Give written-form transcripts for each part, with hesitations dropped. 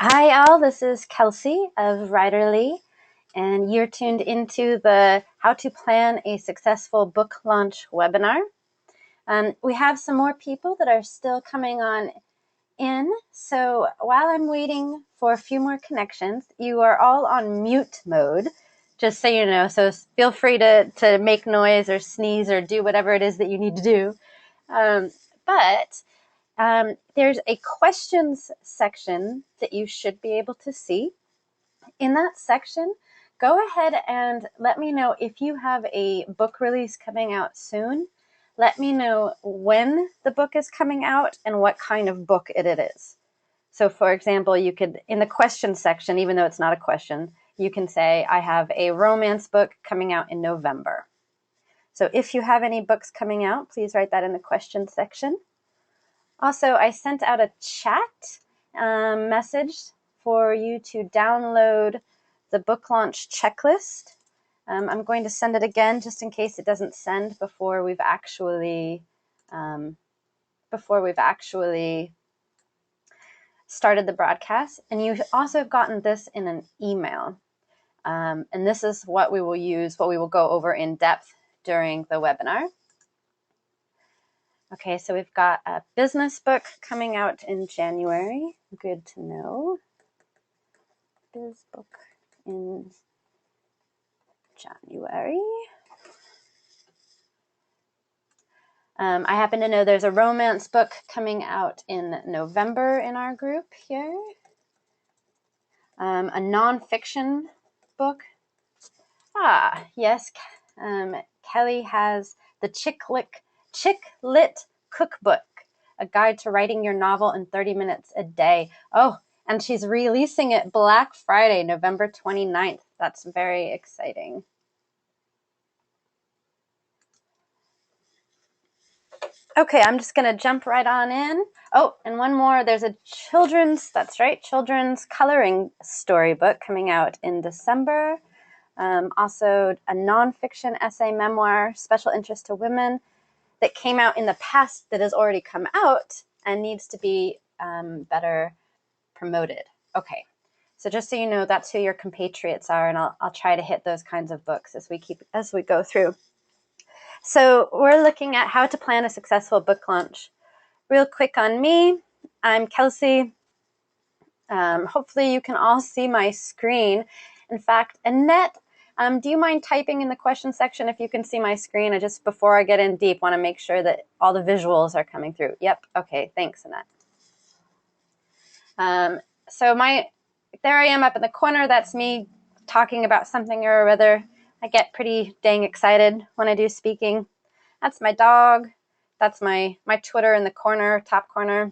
Hi all, this is Kelsey of Writerly, and you're tuned into the How to Plan a Successful Book Launch webinar. We have some more people that are still coming on in, so while I'm waiting for a few more connections, you are all on mute mode, just so you know, so feel free to make noise or sneeze or do whatever it is that you need to do. There's a questions section that you should be able to see. In that section, go ahead and let me know if you have a book release coming out soon. Let me know when the book is coming out and what kind of book it is. So for example, you could, in the question section, even though it's not a question, you can say, I have a romance book coming out in November. So if you have any books coming out, please write that in the question section. Also, I sent out a chat message for you to download the book launch checklist. I'm going to send it again just in case it doesn't send before we've actually started the broadcast. And you also have gotten this in an email. And this is what we will use, what we will go over in depth during the webinar. Okay, so we've got a business book coming out in January. Good to know. Biz book in January. I happen to know there's a romance book coming out in November in our group here. A nonfiction book. Yes. Kelly has the Chick Lit Cookbook, a guide to writing your novel in 30 minutes a day. Oh, and she's releasing it Black Friday, November 29th. That's very exciting. Okay, I'm just going to jump right on in. Oh, and one more. There's a children's coloring storybook coming out in December. Also, a nonfiction essay memoir, special interest to women, that came out in the past that has already come out and needs to be better promoted. Okay, so just so you know, that's who your compatriots are, and I'll try to hit those kinds of books as we go through. So we're looking at how to plan a successful book launch. Real quick on me, I'm Kelsey. Hopefully you can all see my screen. In fact, Annette, do you mind typing in the question section if you can see my screen? I just, before I get in deep, want to make sure that all the visuals are coming through. Yep, okay, thanks, Annette. So there I am up in the corner. That's me talking about something or other. I get pretty dang excited when I do speaking. That's my dog. That's my Twitter in the corner, top corner.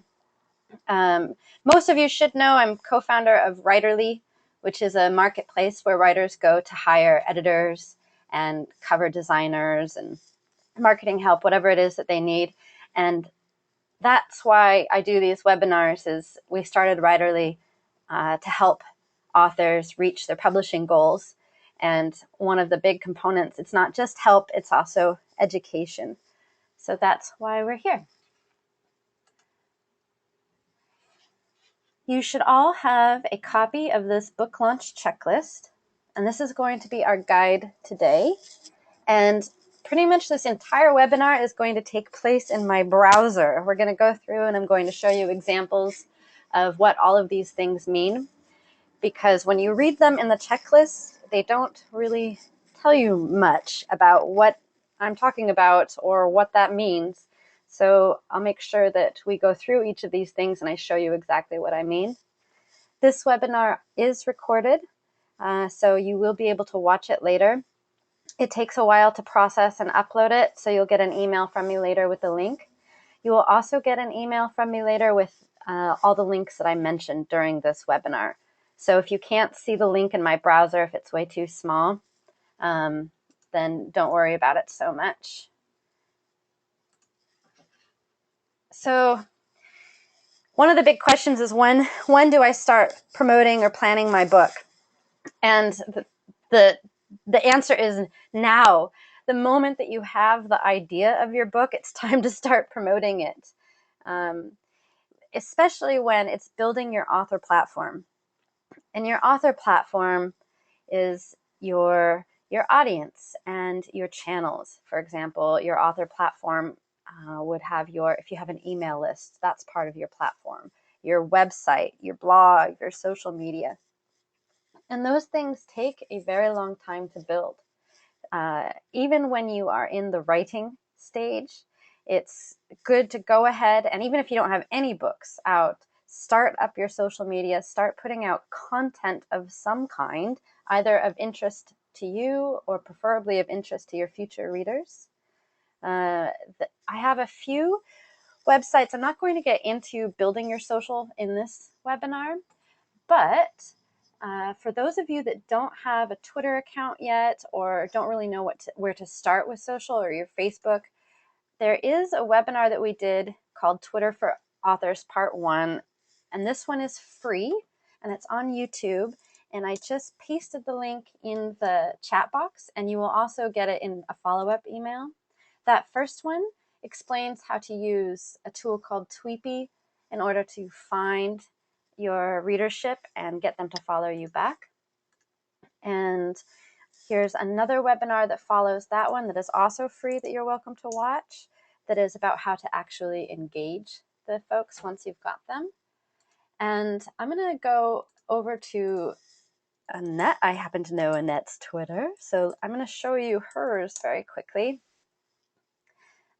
Most of you should know I'm co-founder of Writerly, which is a marketplace where writers go to hire editors and cover designers and marketing help, whatever it is that they need. And that's why I do these webinars. Is we started Writerly to help authors reach their publishing goals. And one of the big components, it's not just help, it's also education. So that's why we're here. You should all have a copy of this book launch checklist, and this is going to be our guide today. And pretty much this entire webinar is going to take place in my browser. We're going to go through and I'm going to show you examples of what all of these things mean, because when you read them in the checklist, they don't really tell you much about what I'm talking about or what that means. So I'll make sure that we go through each of these things and I show you exactly what I mean. This webinar is recorded, so you will be able to watch it later. It takes a while to process and upload it, so you'll get an email from me later with the link. You will also get an email from me later with all the links that I mentioned during this webinar. So if you can't see the link in my browser, if it's way too small, then don't worry about it so much. So one of the big questions is when do I start promoting or planning my book? And the answer is now. The moment that you have the idea of your book, it's time to start promoting it. Especially when it's building your author platform. And your author platform is your audience and your channels. For example, your author platform would have if you have an email list, that's part of your platform. Your website, your blog, your social media. And those things take a very long time to build. Even when you are in the writing stage, it's good to go ahead, and even if you don't have any books out, start up your social media, start putting out content of some kind, either of interest to you or preferably of interest to your future readers. I have a few websites. I'm not going to get into building your social in this webinar, but for those of you that don't have a Twitter account yet or don't really know where to start with social, or your Facebook, there is a webinar that we did called Twitter for Authors Part 1. And this one is free and it's on YouTube. And I just pasted the link in the chat box, and you will also get it in a follow-up email. That first one explains how to use a tool called Tweepy in order to find your readership and get them to follow you back. And here's another webinar that follows that one that is also free that you're welcome to watch, that is about how to actually engage the folks once you've got them. And I'm going to go over to Annette. I happen to know Annette's Twitter, so I'm going to show you hers very quickly.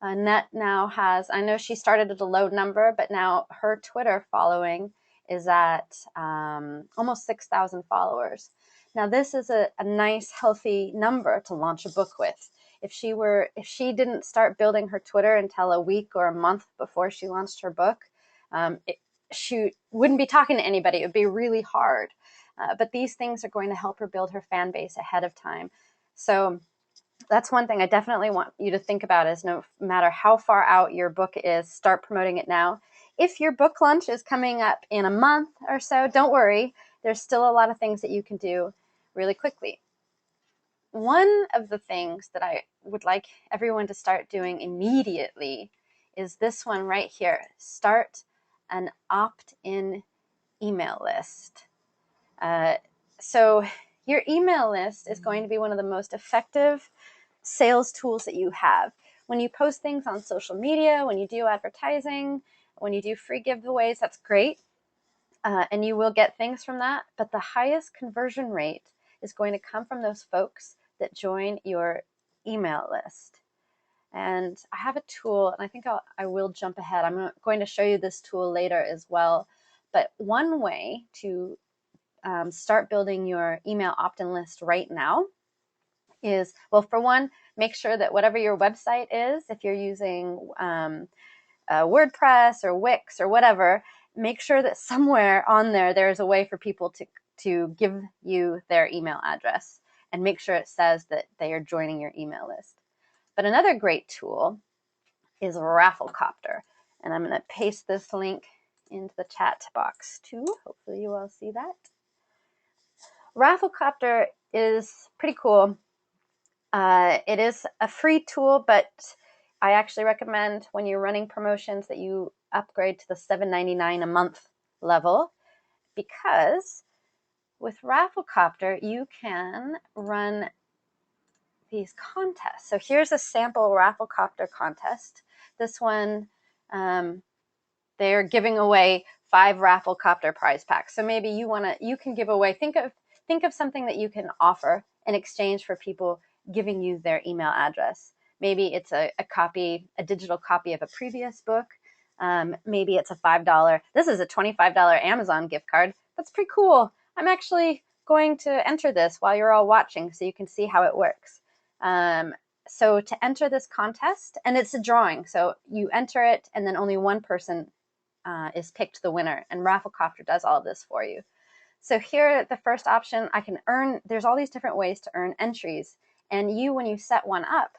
Annette now has, I know she started at a low number, but now her Twitter following is at almost 6,000 followers. Now this is a nice, healthy number to launch a book with. If she didn't start building her Twitter until a week or a month before she launched her book, she wouldn't be talking to anybody. It would be really hard. But these things are going to help her build her fan base ahead of time. So that's one thing I definitely want you to think about, is no matter how far out your book is, start promoting it now. If your book launch is coming up in a month or so, don't worry. There's still a lot of things that you can do really quickly. One of the things that I would like everyone to start doing immediately is this one right here. Start an opt-in email list. So your email list is going to be one of the most effective sales tools that you have. When you post things on social media, when you do advertising, when you do free giveaways, that's great. And you will get things from that. But the highest conversion rate is going to come from those folks that join your email list. And I have a tool, and I think I will jump ahead. I'm going to show you this tool later as well. But one way to start building your email opt-in list right now is, well, for one, make sure that whatever your website is, if you're using WordPress or Wix or whatever, make sure that somewhere on there's a way for people to give you their email address, and make sure it says that they are joining your email list. But another great tool is Rafflecopter, and I'm going to paste this link into the chat box too. Hopefully you all see that. Rafflecopter is pretty cool. It is a free tool, but I actually recommend when you're running promotions that you upgrade to the $7.99 a month level, because with Rafflecopter you can run these contests. So here's a sample Rafflecopter contest. This one, they're giving away 5 Rafflecopter prize packs. So maybe you can give away, think of something that you can offer in exchange for people giving you their email address. Maybe it's a digital copy of a previous book. Maybe it's a $5. This is a $25 Amazon gift card. That's pretty cool. I'm actually going to enter this while you're all watching so you can see how it works. So to enter this contest, and it's a drawing, so you enter it and then only one person is picked the winner, and Rafflecopter does all of this for you. So here, the first option, I can earn, there's all these different ways to earn entries, and you, when you set one up,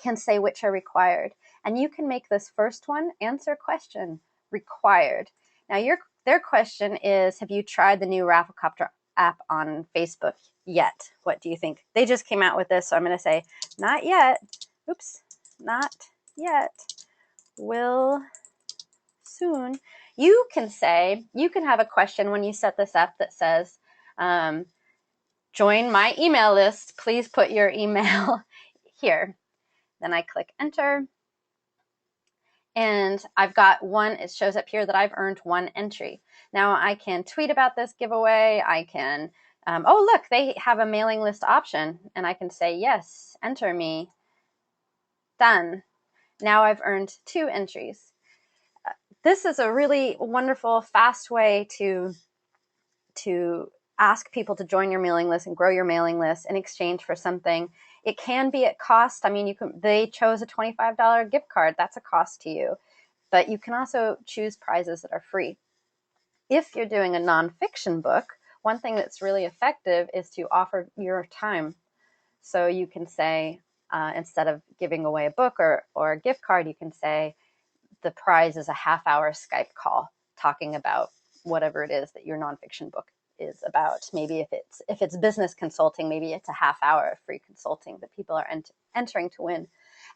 can say which are required. And you can make this first one, answer question, required. Now their question is, have you tried the new Rafflecopter app on Facebook yet? What do you think? They just came out with this, so I'm going to say, not yet. Oops, not yet. Will soon. You can have a question when you set this up that says, join my email list. Please put your email here. Then I click enter. And I've got one, it shows up here that I've earned one entry. Now I can tweet about this giveaway. I can, oh look, they have a mailing list option, and I can say, yes, enter me. Done. Now I've earned 2 entries. This is a really wonderful, fast way to ask people to join your mailing list and grow your mailing list in exchange for something. It can be at cost. I mean, they chose a $25 gift card. That's a cost to you. But you can also choose prizes that are free. If you're doing a nonfiction book, one thing that's really effective is to offer your time. So you can say, instead of giving away a book or a gift card, you can say the prize is a half-hour Skype call talking about whatever it is that your nonfiction book is about. Maybe if it's business consulting, maybe it's a half-hour of free consulting that people are entering to win.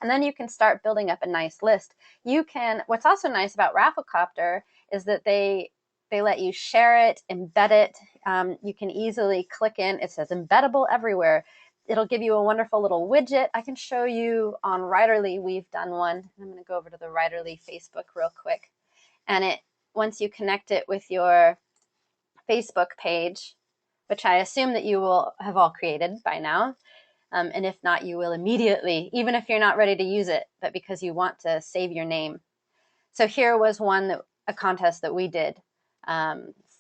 And then you can start building up a nice list. What's also nice about Rafflecopter is that they let you share it, embed it. You can easily click in. It says embeddable everywhere. It'll give you a wonderful little widget. I can show you on Writerly. We've done one. I'm going to go over to the Writerly Facebook real quick. And once you connect it with your Facebook page, which I assume that you will have all created by now, and if not, you will immediately, even if you're not ready to use it, but because you want to save your name. So here was a contest that we did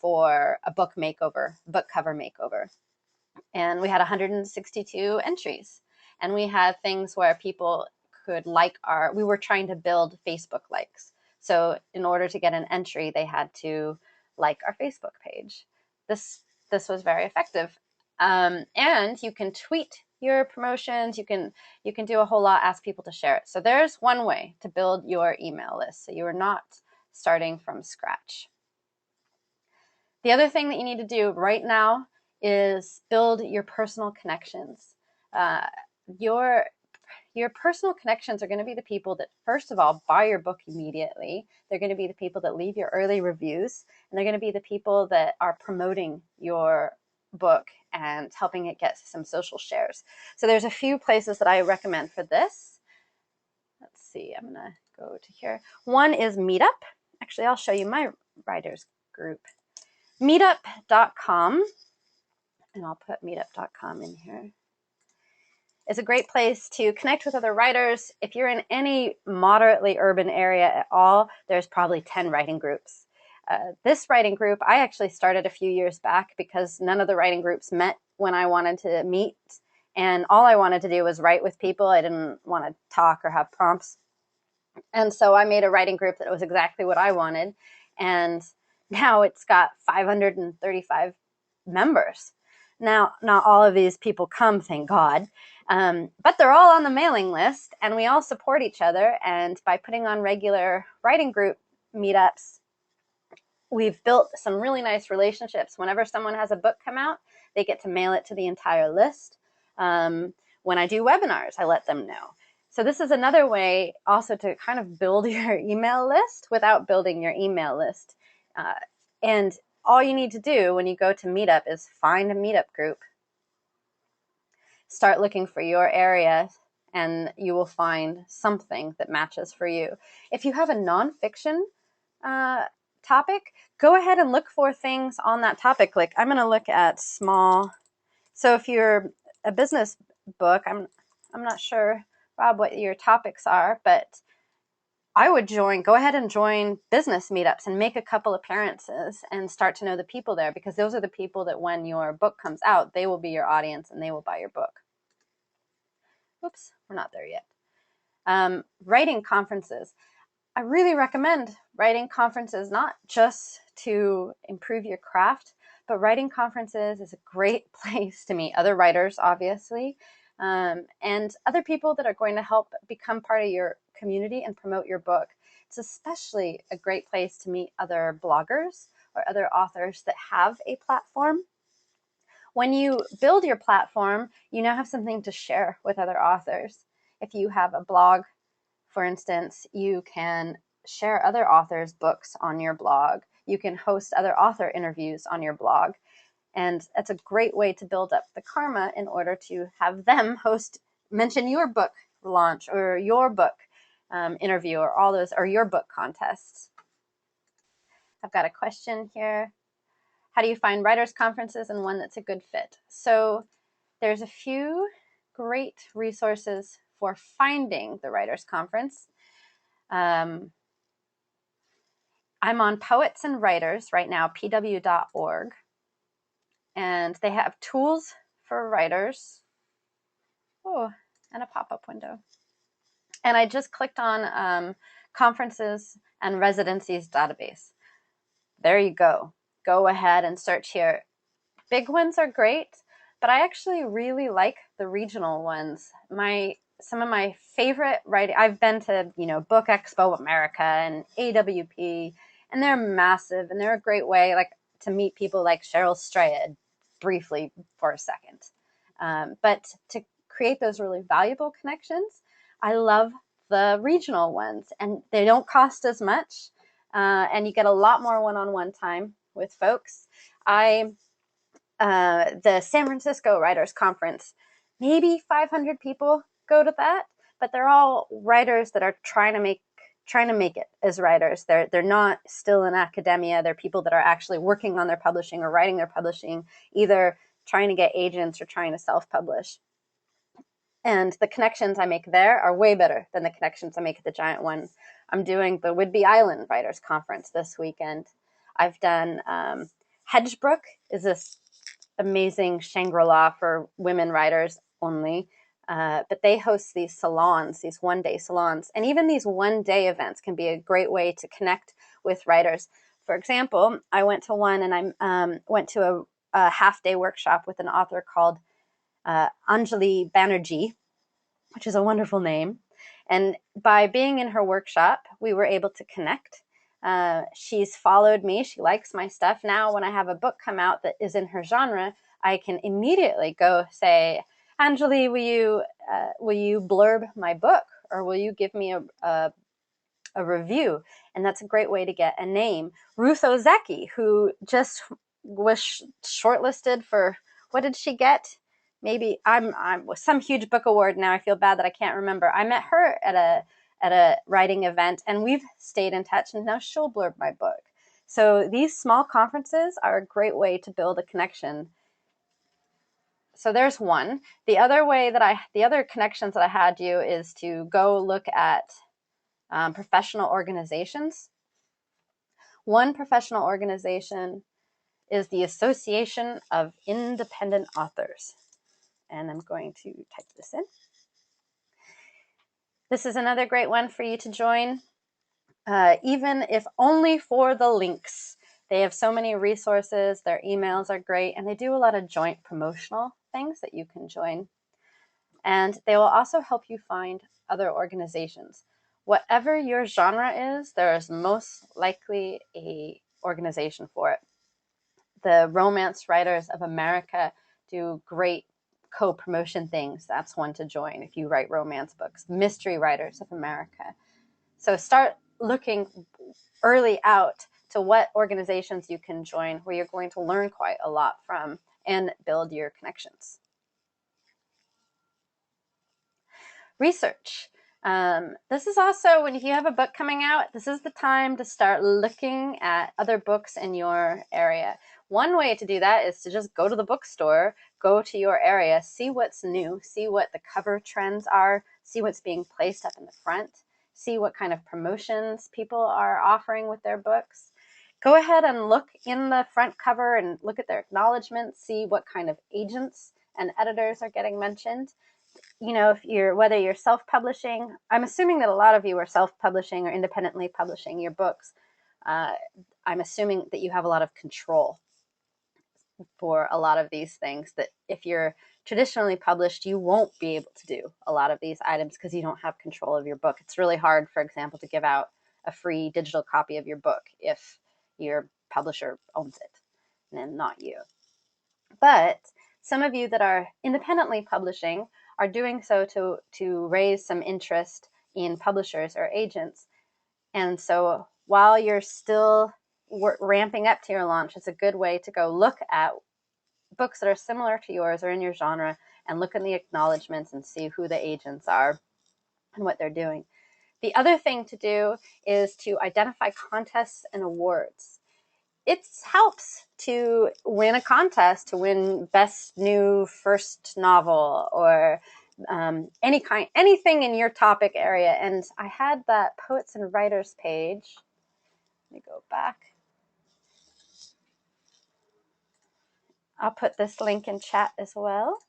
for a book cover makeover. And we had 162 entries. And we had things where people could we were trying to build Facebook likes. So in order to get an entry, they had to like our Facebook page. This was very effective. And you can tweet your promotions. You can do a whole lot, ask people to share it. So there's one way to build your email list so you are not starting from scratch. The other thing that you need to do right now is build your personal connections. Your personal connections are going to be the people that, first of all, buy your book immediately. They're going to be the people that leave your early reviews, and they're going to be the people that are promoting your book and helping it get some social shares. So there's a few places that I recommend for this. Let's see, I'm going to go to here. One is Meetup. Actually, I'll show you my writers group. Meetup.com, and I'll put meetup.com in here. It's a great place to connect with other writers. If you're in any moderately urban area at all, there's probably 10 writing groups. This writing group, I actually started a few years back because none of the writing groups met when I wanted to meet. And all I wanted to do was write with people. I didn't want to talk or have prompts. And so I made a writing group that was exactly what I wanted. And now it's got 535 members. Now, not all of these people come, thank God, but they're all on the mailing list, and we all support each other. And by putting on regular writing group meetups, we've built some really nice relationships. Whenever someone has a book come out, they get to mail it to the entire list. When I do webinars, I let them know. So this is another way also to kind of build your email list without building your email list. And all you need to do when you go to Meetup is find a Meetup group, start looking for your area, and you will find something that matches for you. If you have a nonfiction topic, go ahead and look for things on that topic. Like I'm going to look at small. So if you're a business book, I'm not sure, Rob, what your topics are, but I would go ahead and join business meetups and make a couple appearances and start to know the people there, because those are the people that when your book comes out, they will be your audience and they will buy your book. Oops, we're not there yet. Writing conferences. I really recommend writing conferences, not just to improve your craft, but writing conferences is a great place to meet other writers, obviously, and other people that are going to help become part of your community and promote your book. It's especially a great place to meet other bloggers or other authors that have a platform. When you build your platform, you now have something to share with other authors. If you have a blog, for instance, you can share other authors' books on your blog. You can host other author interviews on your blog. And that's a great way to build up the karma in order to have them mention your book launch or your book interview or all those, or your book contests. I've got a question here. How do you find writers' conferences and one that's a good fit? So there's a few great resources for finding the writers' conference. I'm on Poets and Writers right now, pw.org, and they have tools for writers. Oh, and a pop-up window. And I just clicked on conferences and residencies database. There you go. Go ahead and search here. Big ones are great, but I actually really like the regional ones. Some of my favorite writing, I've been to, Book Expo America and AWP, and they're massive, and they're a great way to meet people like Cheryl Strayed briefly for a second. But to create those really valuable connections, I love the regional ones, and they don't cost as much, and you get a lot more one-on-one time with folks. The San Francisco Writers Conference, maybe 500 people go to that, but they're all writers that are trying to make it as writers. They're not still in academia. They're people that are actually working on their publishing or writing their publishing, either trying to get agents or trying to self-publish. And the connections I make there are way better than the connections I make at the giant one. I'm doing the Whidbey Island Writers Conference this weekend. I've done Hedgebrook is this amazing Shangri-La for women writers only. But they host these salons, these one-day salons. And even these one-day events can be a great way to connect with writers. For example, I went to one, and I went to a half-day workshop with an author called Anjali Banerjee, which is a wonderful name. And by being in her workshop, we were able to connect. She's followed me. She likes my stuff. Now, when I have a book come out that is in her genre, I can immediately go say, Anjali, will you blurb my book, or will you give me a review? And that's a great way to get a name. Ruth Ozeki, who just was shortlisted for, what did she get? Maybe I'm some huge book award now. I feel bad that I can't remember. I met her at a writing event, and we've stayed in touch, and now she'll blurb my book. So these small conferences are a great way to build a connection. So there's one. The other connections that I had you is to go look at professional organizations. One professional organization is the Association of Independent Authors. And I'm going to type this in. This is another great one for you to join, even if only for the links. They have so many resources. Their emails are great, and they do a lot of joint promotional things that you can join. And they will also help you find other organizations. Whatever your genre is, there is most likely a organization for it. The Romance Writers of America do great co-promotion things. That's one to join if you write romance books. Mystery Writers of America. So start looking early out to what organizations you can join, where you're going to learn quite a lot from and build your connections. Research. This is also, when you have a book coming out, this is the time to start looking at other books in your area. One way to do that is to just go to the bookstore, go to your area, see what's new, see what the cover trends are, see what's being placed up in the front, see what kind of promotions people are offering with their books. Go ahead and look in the front cover and look at their acknowledgments, see what kind of agents and editors are getting mentioned. Whether you're self-publishing, I'm assuming that a lot of you are self-publishing or independently publishing your books. I'm assuming that you have a lot of control for a lot of these things, that if you're traditionally published, you won't be able to do a lot of these items because you don't have control of your book. It's really hard, for example, to give out a free digital copy of your book if your publisher owns it and not you. But some of you that are independently publishing are doing so to raise some interest in publishers or agents. And so while you're still ramping up to your launch, it's a good way to go look at books that are similar to yours or in your genre and look in the acknowledgments and see who the agents are and what they're doing. The other thing to do is to identify contests and awards. It helps to win a contest, to win best new first novel or anything in your topic area. And I had that Poets and Writers page. Let me go back. I'll put this link in chat as well.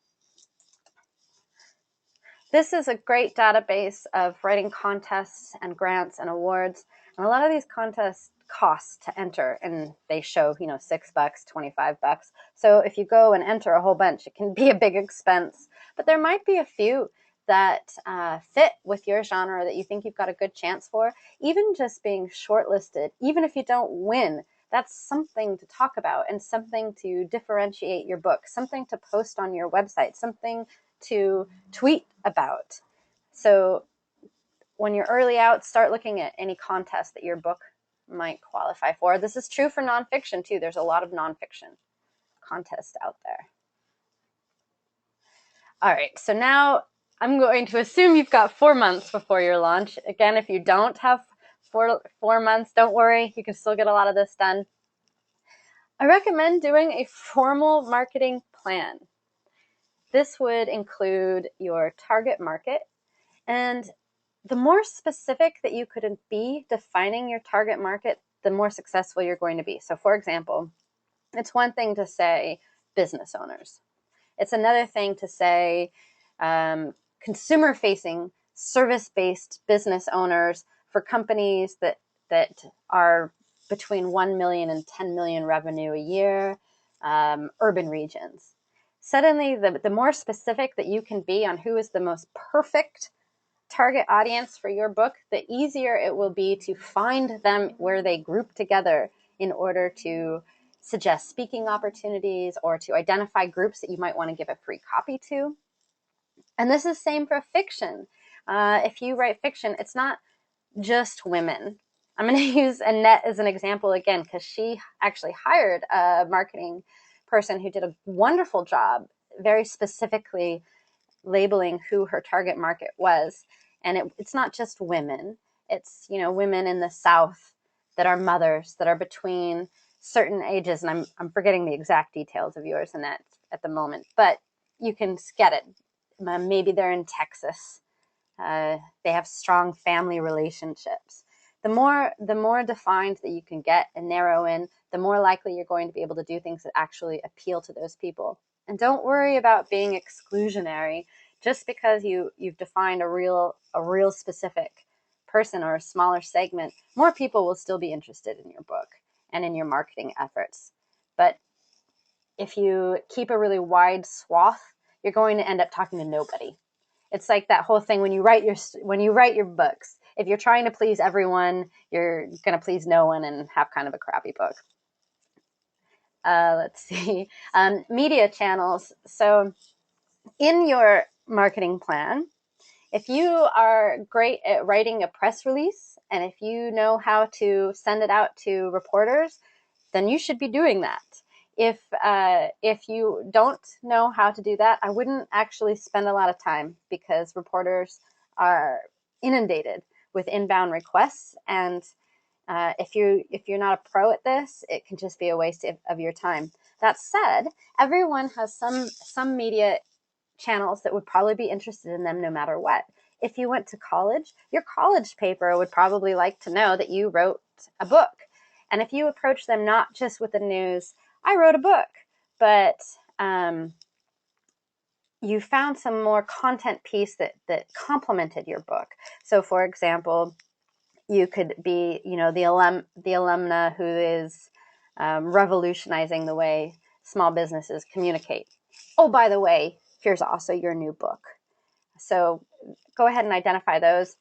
This is a great database of writing contests and grants and awards. And a lot of these contests cost to enter, and they show, $6, $25. So if you go and enter a whole bunch, it can be a big expense. But there might be a few that fit with your genre that you think you've got a good chance for. Even just being shortlisted, even if you don't win, that's something to talk about and something to differentiate your book, something to post on your website, something to tweet about. So when you're early out, start looking at any contest that your book might qualify for. This is true for nonfiction too. There's a lot of nonfiction contests out there. All right, so now I'm going to assume you've got 4 months before your launch. Again, if you don't have four months, don't worry. You can still get a lot of this done. I recommend doing a formal marketing plan. This would include your target market, and the more specific that you could be defining your target market, the more successful you're going to be. So for example, it's one thing to say business owners. It's another thing to say consumer-facing, service-based business owners for companies that are between 1 million and 10 million revenue a year, urban regions. Suddenly, the more specific that you can be on who is the most perfect target audience for your book, the easier it will be to find them where they group together in order to suggest speaking opportunities or to identify groups that you might want to give a free copy to. And this is the same for fiction. If you write fiction, it's not just women. I'm going to use Annette as an example again, because she actually hired a marketing person who did a wonderful job, very specifically labeling who her target market was. And it's not just women. It's, women in the South that are mothers, that are between certain ages. And I'm forgetting the exact details of yours, Annette, at the moment. But you can get it. Maybe they're in Texas. They have strong family relationships. The more defined that you can get and narrow in, the more likely you're going to be able to do things that actually appeal to those people. And don't worry about being exclusionary just because you've defined a real specific person or a smaller segment. More people will still be interested in your book and in your marketing efforts. But if you keep a really wide swath, you're going to end up talking to nobody. It's like that whole thing when you write your books. If you're trying to please everyone, you're going to please no one and have kind of a crappy book. Let's see. Media channels. So in your marketing plan, if you are great at writing a press release and if you know how to send it out to reporters, then you should be doing that. If you don't know how to do that, I wouldn't actually spend a lot of time because reporters are inundated with inbound requests, and if you're not a pro at this, it can just be a waste of your time. That said, everyone has some media channels that would probably be interested in them no matter what. If you went to college, your college paper would probably like to know that you wrote a book. And if you approach them not just with the news, I wrote a book, but you found some more content piece that complemented your book. So for example, you could be, the alumna who is revolutionizing the way small businesses communicate. Oh, by the way, here's also your new book. So go ahead and identify those.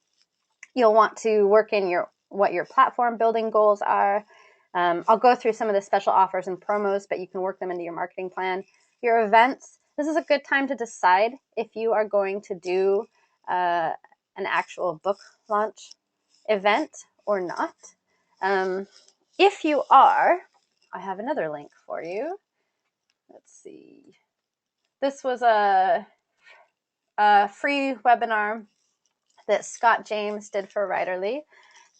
You'll want to work in what your platform building goals are. I'll go through some of the special offers and promos, but you can work them into your marketing plan. Your events. This is a good time to decide if you are going to do an actual book launch event or not. If you are, I have another link for you. Let's see. This was a free webinar that Scott James did for Writerly,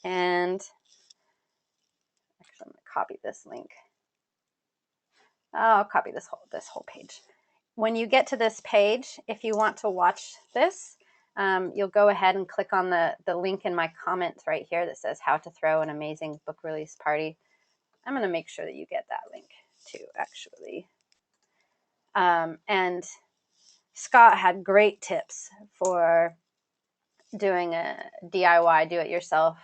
and actually I'm going to copy this link. I'll copy this whole page. When you get to this page, if you want to watch this, you'll go ahead and click on the link in my comments right here that says how to throw an amazing book release party. I'm going to make sure that you get that link too, actually. And Scott had great tips for doing a DIY, do-it-yourself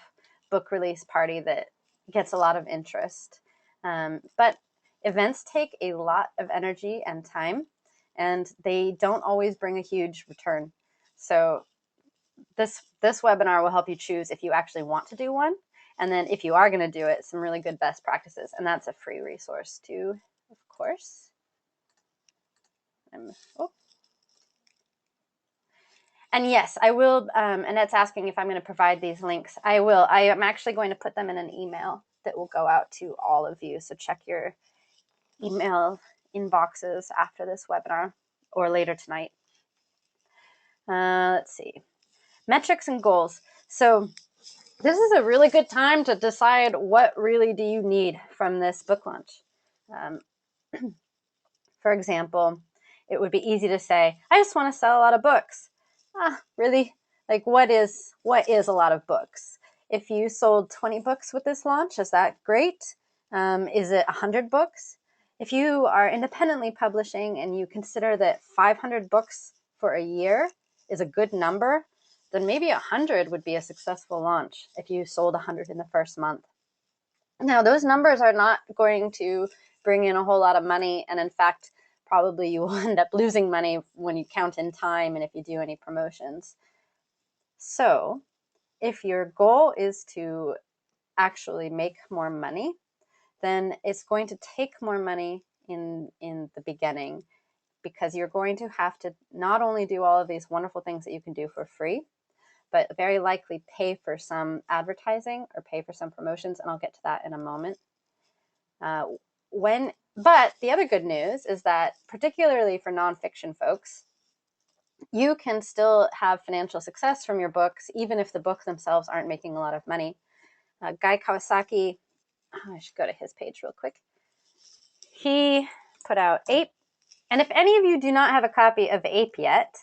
book release party that gets a lot of interest. But events take a lot of energy and time, and they don't always bring a huge return. So this webinar will help you choose if you actually want to do one, and then if you are going to do it, some really good best practices. And that's a free resource too, of course. And yes, I will, Annette's asking if I'm going to provide these links. I will. I am actually going to put them in an email that will go out to all of you. So check your email inboxes after this webinar or later tonight. Let's see. Metrics and goals. So this is a really good time to decide what really do you need from this book launch. For example, it would be easy to say, I just want to sell a lot of books. Really? Like, what is a lot of books? If you sold 20 books with this launch, is that great? Is it 100 books? If you are independently publishing and you consider that 500 books for a year is a good number, then maybe 100 would be a successful launch if you sold 100 in the first month. Now, those numbers are not going to bring in a whole lot of money, and in fact, probably you will end up losing money when you count in time and if you do any promotions. So if your goal is to actually make more money, then it's going to take more money in the beginning, because you're going to have to not only do all of these wonderful things that you can do for free, but very likely pay for some advertising or pay for some promotions, and I'll get to that in a moment. But the other good news is that, particularly for nonfiction folks, you can still have financial success from your books, even if the books themselves aren't making a lot of money. Guy Kawasaki, I should go to his page real quick. He put out Ape. And if any of you do not have a copy of Ape yet,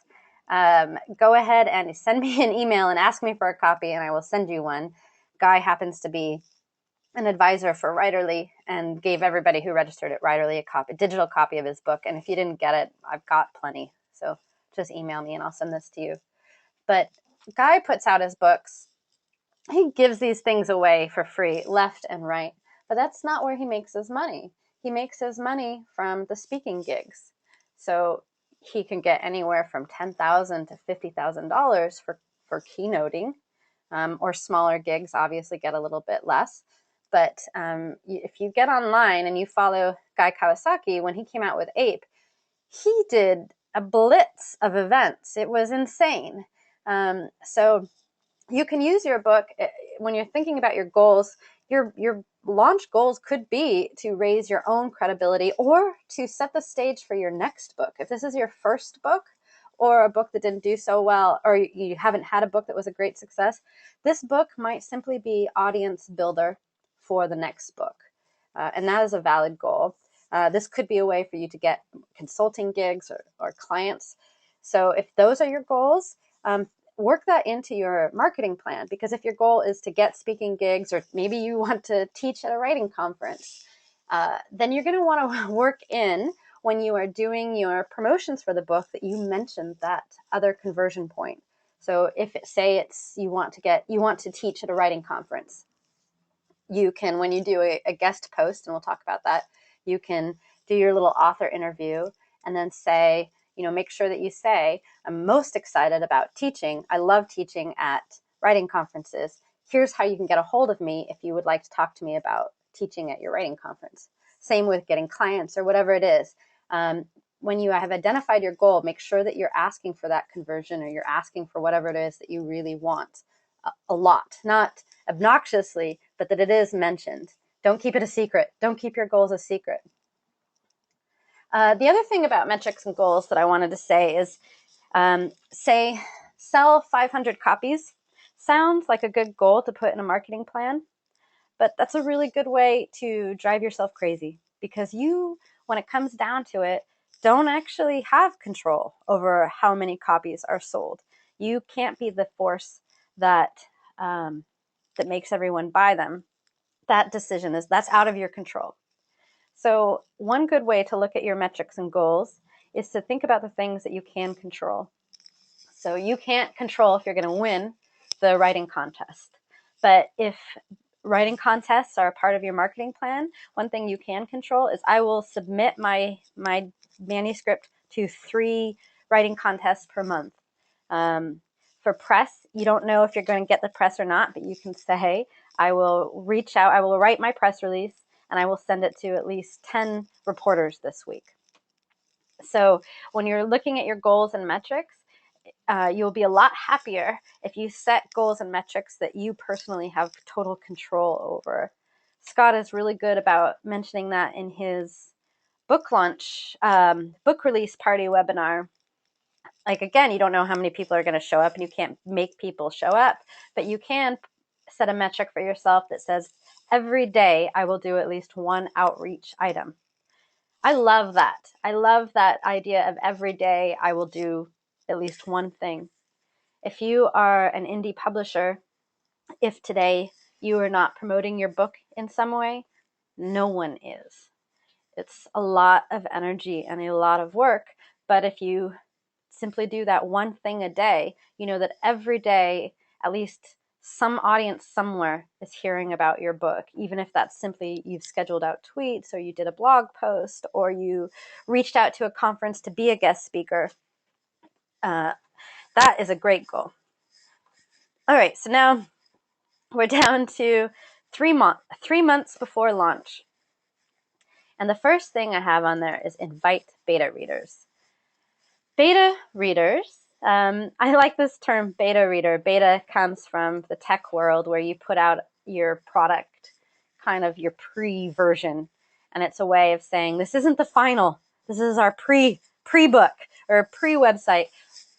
go ahead and send me an email and ask me for a copy, and I will send you one. Guy happens to be an advisor for Writerly and gave everybody who registered at Writerly a digital copy of his book. And if you didn't get it, I've got plenty. So just email me and I'll send this to you. But Guy puts out his books. He gives these things away for free, left and right. But that's not where he makes his money. He makes his money from the speaking gigs. So he can get anywhere from $10,000 to $50,000 for keynoting, or smaller gigs obviously get a little bit less. But if you get online and you follow Guy Kawasaki, when he came out with Ape, he did a blitz of events. It was insane. So you can use your book when you're thinking about your goals. Your launch goals could be to raise your own credibility or to set the stage for your next book. If this is your first book or a book that didn't do so well, or you haven't had a book that was a great success, this book might simply be audience builder for the next book. And that is a valid goal. This could be a way for you to get consulting gigs or clients. So if those are your goals, work that into your marketing plan, because if your goal is to get speaking gigs, or maybe you want to teach at a writing conference, then you're going to want to work in, when you are doing your promotions for the book, that you mentioned that other conversion point. So if you want to teach at a writing conference, you can, when you do a guest post, and we'll talk about that, you can do your little author interview and then say, make sure that you say, I'm most excited about teaching. I love teaching at writing conferences. Here's how you can get a hold of me if you would like to talk to me about teaching at your writing conference. Same with getting clients or whatever it is. When you have identified your goal, make sure that you're asking for that conversion, or you're asking for whatever it is that you really want a lot. Not obnoxiously, but that it is mentioned. Don't keep it a secret. Don't keep your goals a secret. The other thing about metrics and goals that I wanted to say is, say, sell 500 copies. Sounds like a good goal to put in a marketing plan, but that's a really good way to drive yourself crazy, because you, when it comes down to it, don't actually have control over how many copies are sold. You can't be the force that that makes everyone buy them. That decision that's out of your control. So one good way to look at your metrics and goals is to think about the things that you can control. So you can't control if you're going to win the writing contest. But if writing contests are a part of your marketing plan, one thing you can control is I will submit my manuscript to 3 writing contests per month. For press, you don't know if you're going to get the press or not, but you can say, I will reach out, I will write my press release, and I will send it to at least 10 reporters this week. So when you're looking at your goals and metrics, you'll be a lot happier if you set goals and metrics that you personally have total control over. Scott is really good about mentioning that in his book launch, book release party webinar. Like, again, you don't know how many people are going to show up, and you can't make people show up, but you can set a metric for yourself that says, every day I will do at least 1 outreach item. I love that. I love that idea of every day I will do at least one thing. If you are an indie publisher, if today you are not promoting your book in some way, no one is. It's a lot of energy and a lot of work, but if you simply do that one thing a day, you know that every day at least some audience somewhere is hearing about your book, even if that's simply you've scheduled out tweets, or you did a blog post, or you reached out to a conference to be a guest speaker. That is a great goal. All right, so now we're down to 3 months before launch. And the first thing I have on there is invite beta readers. Beta readers, I like this term beta reader. Beta comes from the tech world, where you put out your product, kind of your pre-version. And it's a way of saying, this isn't the final. This is our pre-book or pre-website.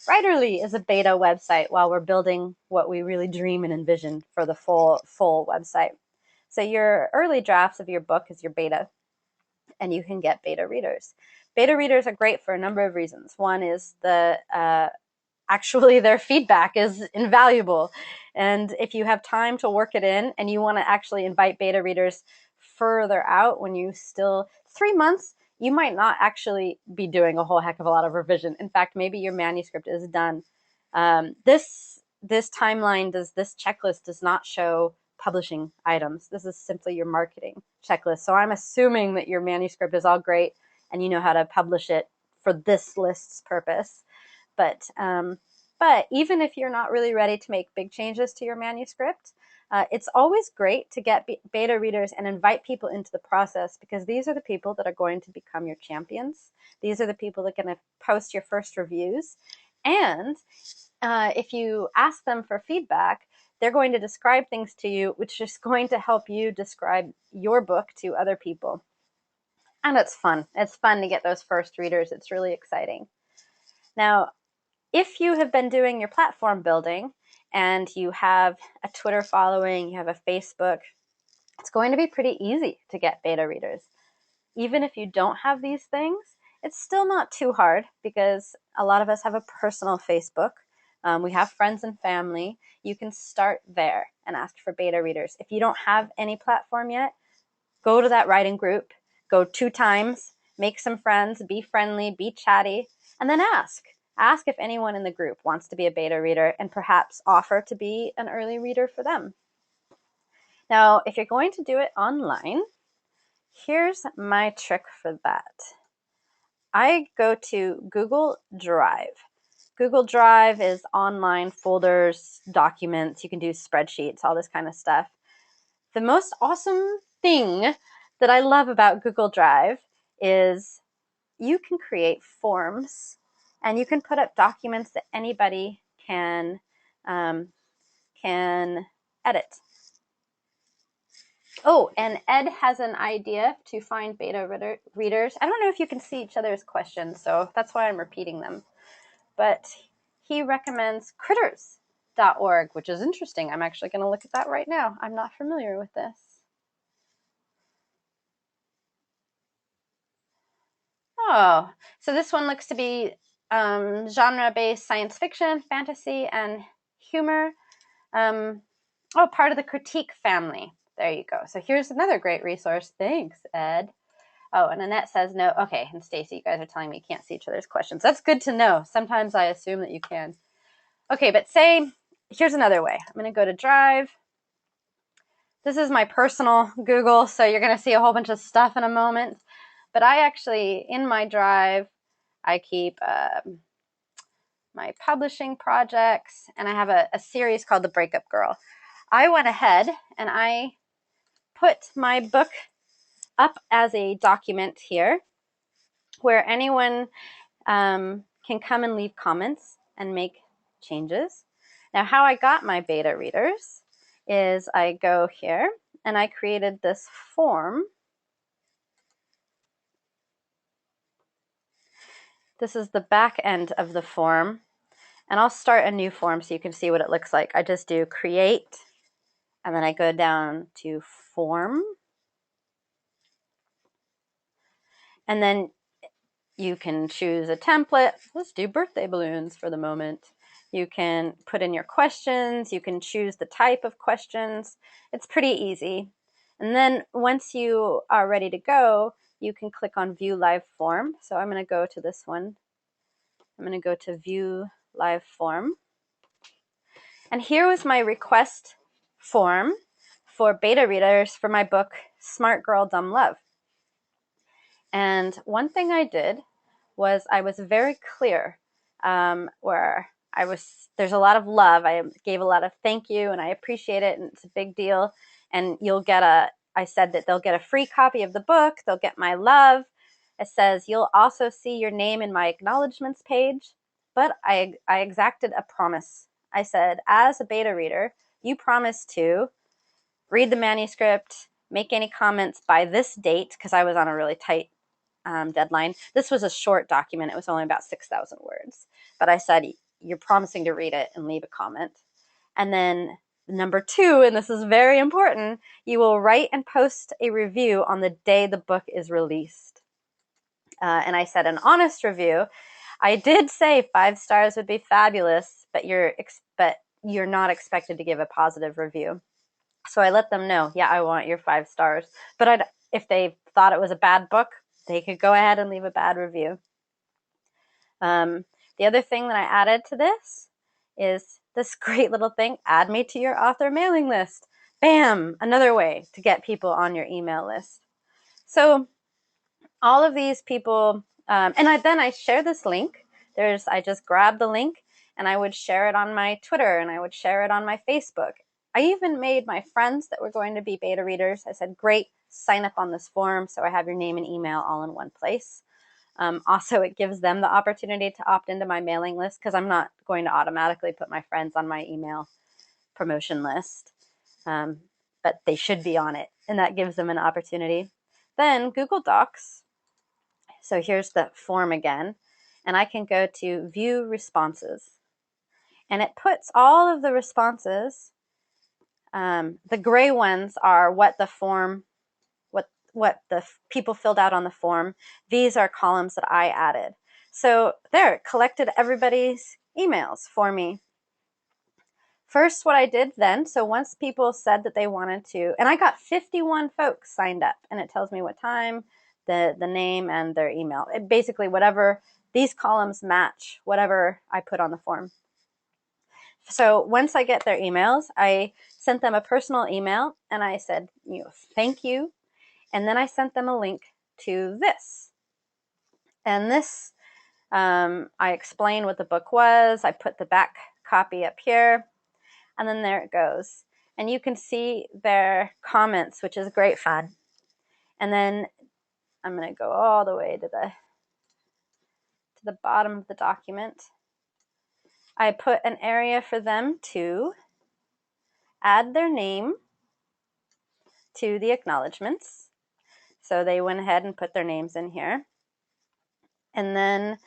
Writerly is a beta website while we're building what we really dream and envision for the full website. So your early drafts of your book is your beta, and you can get beta readers. Beta readers are great for a number of reasons. One is actually their feedback is invaluable. And if you have time to work it in and you want to actually invite beta readers further out, when you still 3 months, you might not actually be doing a whole heck of a lot of revision. In fact, maybe your manuscript is done. This timeline, this checklist does not show publishing items. This is simply your marketing checklist. So I'm assuming that your manuscript is all great and you know how to publish it for this list's purpose. But even if you're not really ready to make big changes to your manuscript, it's always great to get beta readers and invite people into the process, because these are the people that are going to become your champions. These are the people that are going to post your first reviews. And if you ask them for feedback, they're going to describe things to you, which is going to help you describe your book to other people. And it's fun. It's fun to get those first readers. It's really exciting. Now, if you have been doing your platform building and you have a Twitter following, you have a Facebook, it's going to be pretty easy to get beta readers. Even if you don't have these things, it's still not too hard, because a lot of us have a personal Facebook. We have friends and family. You can start there and ask for beta readers. If you don't have any platform yet, go to that writing group, go 2 times, make some friends, be friendly, be chatty, and then ask. Ask if anyone in the group wants to be a beta reader, and perhaps offer to be an early reader for them. Now, if you're going to do it online, here's my trick for that. I go to Google Drive. Google Drive is online folders, documents, you can do spreadsheets, all this kind of stuff. The most awesome thing that I love about Google Drive is you can create forms, and you can put up documents that anybody can edit. Oh, and Ed has an idea to find beta readers. I don't know if you can see each other's questions, so that's why I'm repeating them. But he recommends critters.org, which is interesting. I'm actually going to look at that right now. I'm not familiar with this. Oh, so this one looks to be genre-based science fiction, fantasy, and humor. Part of the Critique family. There you go. So here's another great resource. Thanks, Ed. Oh, and Annette says no. Okay, and Stacy, you guys are telling me you can't see each other's questions. That's good to know. Sometimes I assume that you can. Okay, but say, here's another way. I'm going to go to Drive. This is my personal Google, so you're going to see a whole bunch of stuff in a moment. But I actually, in my Drive, I keep my publishing projects, and I have a series called The Breakup Girl. I went ahead and I put my book up as a document here where anyone can come and leave comments and make changes. Now, how I got my beta readers is I go here and I created this form. This is the back end of the form, and I'll start a new form so you can see what it looks like. I just do create, and then I go down to form, and then you can choose a template. Let's do birthday balloons for the moment. You can put in your questions. You can choose the type of questions. It's pretty easy. And then once you are ready to go, you can click on View Live Form. So I'm going to go to this one. I'm going to go to View Live Form. And here was my request form for beta readers for my book, Smart Girl, Dumb Love. And one thing I did was I was very clear where there's a lot of love. I gave a lot of thank you and I appreciate it and it's a big deal. And I said that they'll get a free copy of the book. They'll get my love. It says you'll also see your name in my acknowledgements page. But I exacted a promise. I said, as a beta reader, you promise to read the manuscript, make any comments by this date, because I was on a really tight deadline. This was a short document. It was only about 6,000 words. But I said, you're promising to read it and leave a comment. And then number 2, and this is very important, you will write and post a review on the day the book is released. And I said an honest review. I did say 5 stars would be fabulous, but you're not expected to give a positive review. So I let them know, yeah, I want your 5 stars. But if they thought it was a bad book, they could go ahead and leave a bad review. The other thing that I added to this is this great little thing, add me to your author mailing list. Bam! Another way to get people on your email list. So all of these people, then I share this link. I just grab the link and I would share it on my Twitter and I would share it on my Facebook. I even made my friends that were going to be beta readers. I said, great, sign up on this form so I have your name and email all in one place. Also, it gives them the opportunity to opt into my mailing list because I'm not going to automatically put my friends on my email promotion list, but they should be on it, and that gives them an opportunity. Then Google Docs. So here's the form again, and I can go to View Responses, and it puts all of the responses. The gray ones are what the form, what the people filled out on the form. These are columns that I added. So there, it collected everybody's emails for me. First, what I did then, so once people said that they wanted to, and I got 51 folks signed up, and it tells me what time, the name, and their email. Basically, whatever, these columns match whatever I put on the form. So once I get their emails, I sent them a personal email, and I said, thank you. And then I sent them a link to this. And this, I explained what the book was. I put the back copy up here. And then there it goes. And you can see their comments, which is great fun. And then I'm going to go all the way to the bottom of the document. I put an area for them to add their name to the acknowledgements. So they went ahead and put their names in here. And then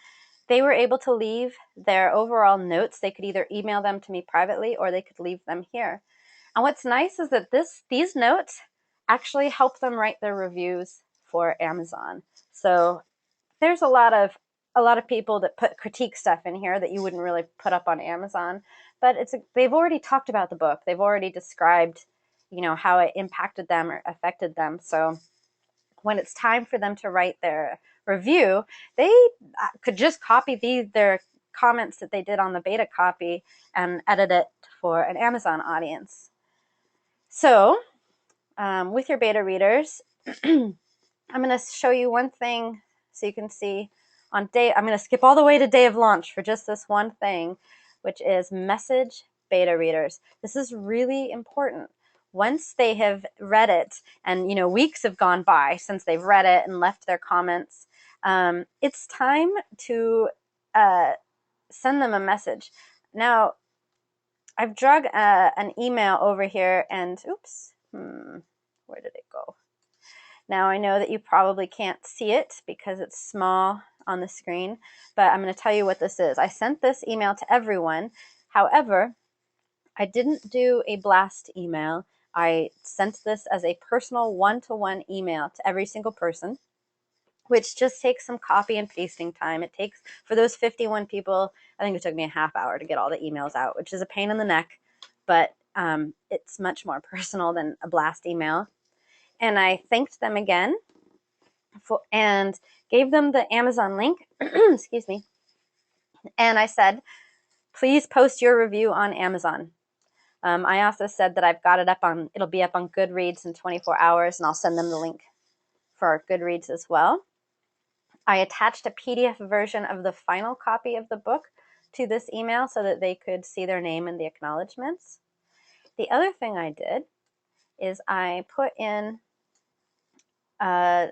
they were able to leave their overall notes. They could either email them to me privately or they could leave them here. And what's nice is that these notes actually help them write their reviews for Amazon. So there's a lot of people that put critique stuff in here that you wouldn't really put up on Amazon, but they've already talked about the book. They've already described, how it impacted them or affected them. So when it's time for them to write their review, they could just copy their comments that they did on the beta copy and edit it for an Amazon audience. So with your beta readers, I'm going to show you one thing so you can see I'm going to skip all the way to day of launch for just this one thing, which is message beta readers. This is really important. Once they have read it, and weeks have gone by since they've read it and left their comments, it's time to send them a message. Now, I've drug an email over here, and oops, where did it go? Now I know that you probably can't see it because it's small on the screen, but I'm going to tell you what this is. I sent this email to everyone. However, I didn't do a blast email. I sent this as a personal one-to-one email to every single person, which just takes some copy and pasting time. It takes, for those 51 people, I think it took me a half hour to get all the emails out, which is a pain in the neck, but it's much more personal than a blast email. And I thanked them again and gave them the Amazon link, excuse me. And I said, please post your review on Amazon. I also said that I've got it it'll be up on Goodreads in 24 hours, and I'll send them the link for Goodreads as well. I attached a PDF version of the final copy of the book to this email so that they could see their name in the acknowledgements. The other thing I did is I put in a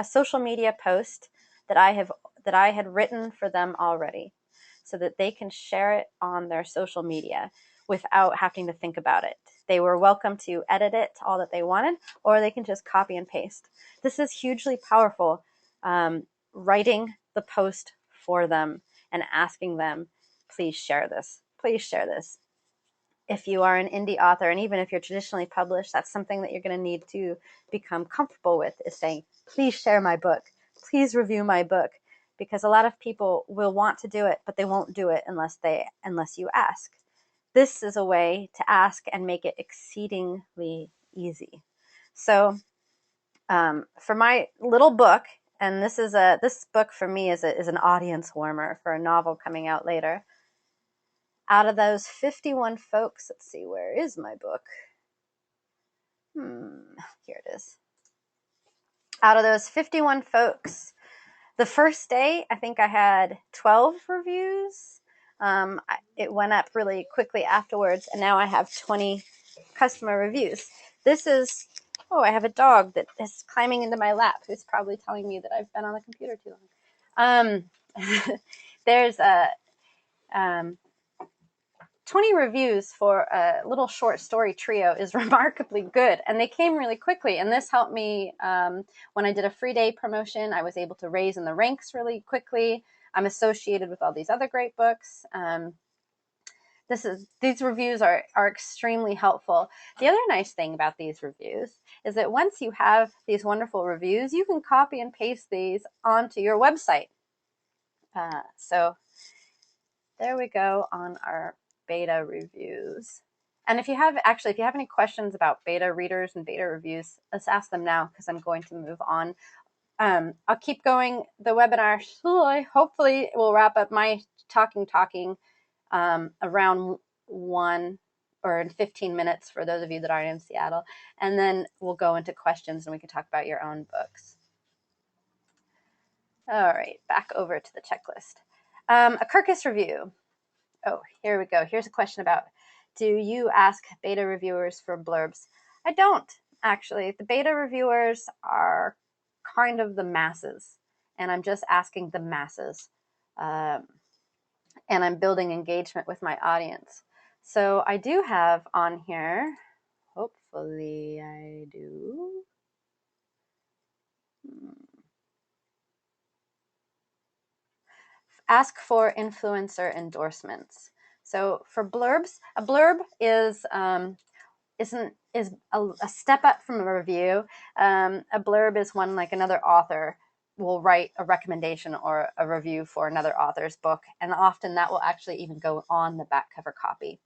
social media post that I had written for them already, so that they can share it on their social media without having to think about it. They were welcome to edit it all that they wanted, or they can just copy and paste. This is hugely powerful, writing the post for them and asking them, please share this. Please share this. If you are an indie author, and even if you're traditionally published, that's something that you're going to need to become comfortable with, is saying, please share my book. Please review my book. Because a lot of people will want to do it, but they won't do it unless you ask. This is a way to ask and make it exceedingly easy. So for my little book, and this book for me is an audience warmer for a novel coming out later. Out of those 51 folks, let's see, where is my book? Here it is. Out of those 51 folks, the first day, I think I had 12 reviews. It went up really quickly afterwards, and now I have 20 customer reviews. I have a dog that is climbing into my lap, who's probably telling me that I've been on the computer too long. There's 20 reviews for a little short story trio is remarkably good, and they came really quickly. And this helped me when I did a free day promotion. I was able to raise in the ranks really quickly. I'm associated with all these other great books. These reviews are extremely helpful. The other nice thing about these reviews is that once you have these wonderful reviews, you can copy and paste these onto your website. So there we go on our beta reviews. And if you have any questions about beta readers and beta reviews, let's ask them now, because I'm going to move on. I'll keep going the webinar. Hopefully we'll wrap up my talking around 1 or in 15 minutes for those of you that aren't in Seattle. And then we'll go into questions and we can talk about your own books. All right, back over to the checklist. A Kirkus review. Oh, here we go. Here's a question about, do you ask beta reviewers for blurbs? I don't, actually. The beta reviewers are kind of the masses, and I'm just asking the masses. And I'm building engagement with my audience. So I do have on here, Hopefully I do. Ask for influencer endorsements. So for blurbs, a blurb is a step up from a review. A blurb is when like another author will write a recommendation or a review for another author's book, and often that will actually even go on the back cover copy.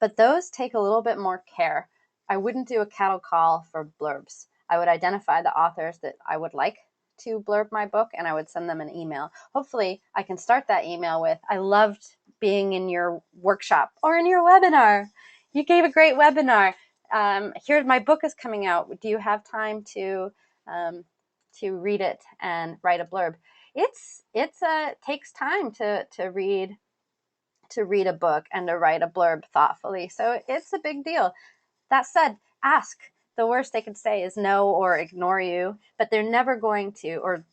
But those take a little bit more care. I wouldn't do a cattle call for blurbs. I would identify the authors that I would like to blurb my book, and I would send them an email. Hopefully I can start that email with, I loved being in your workshop or in your webinar. You gave a great webinar. Here, my book is coming out. Do you have time to read it and write a blurb? It takes time to read a book and to write a blurb thoughtfully. So it's a big deal. That said, ask. The worst they could say is no or ignore you, but they're never going to, or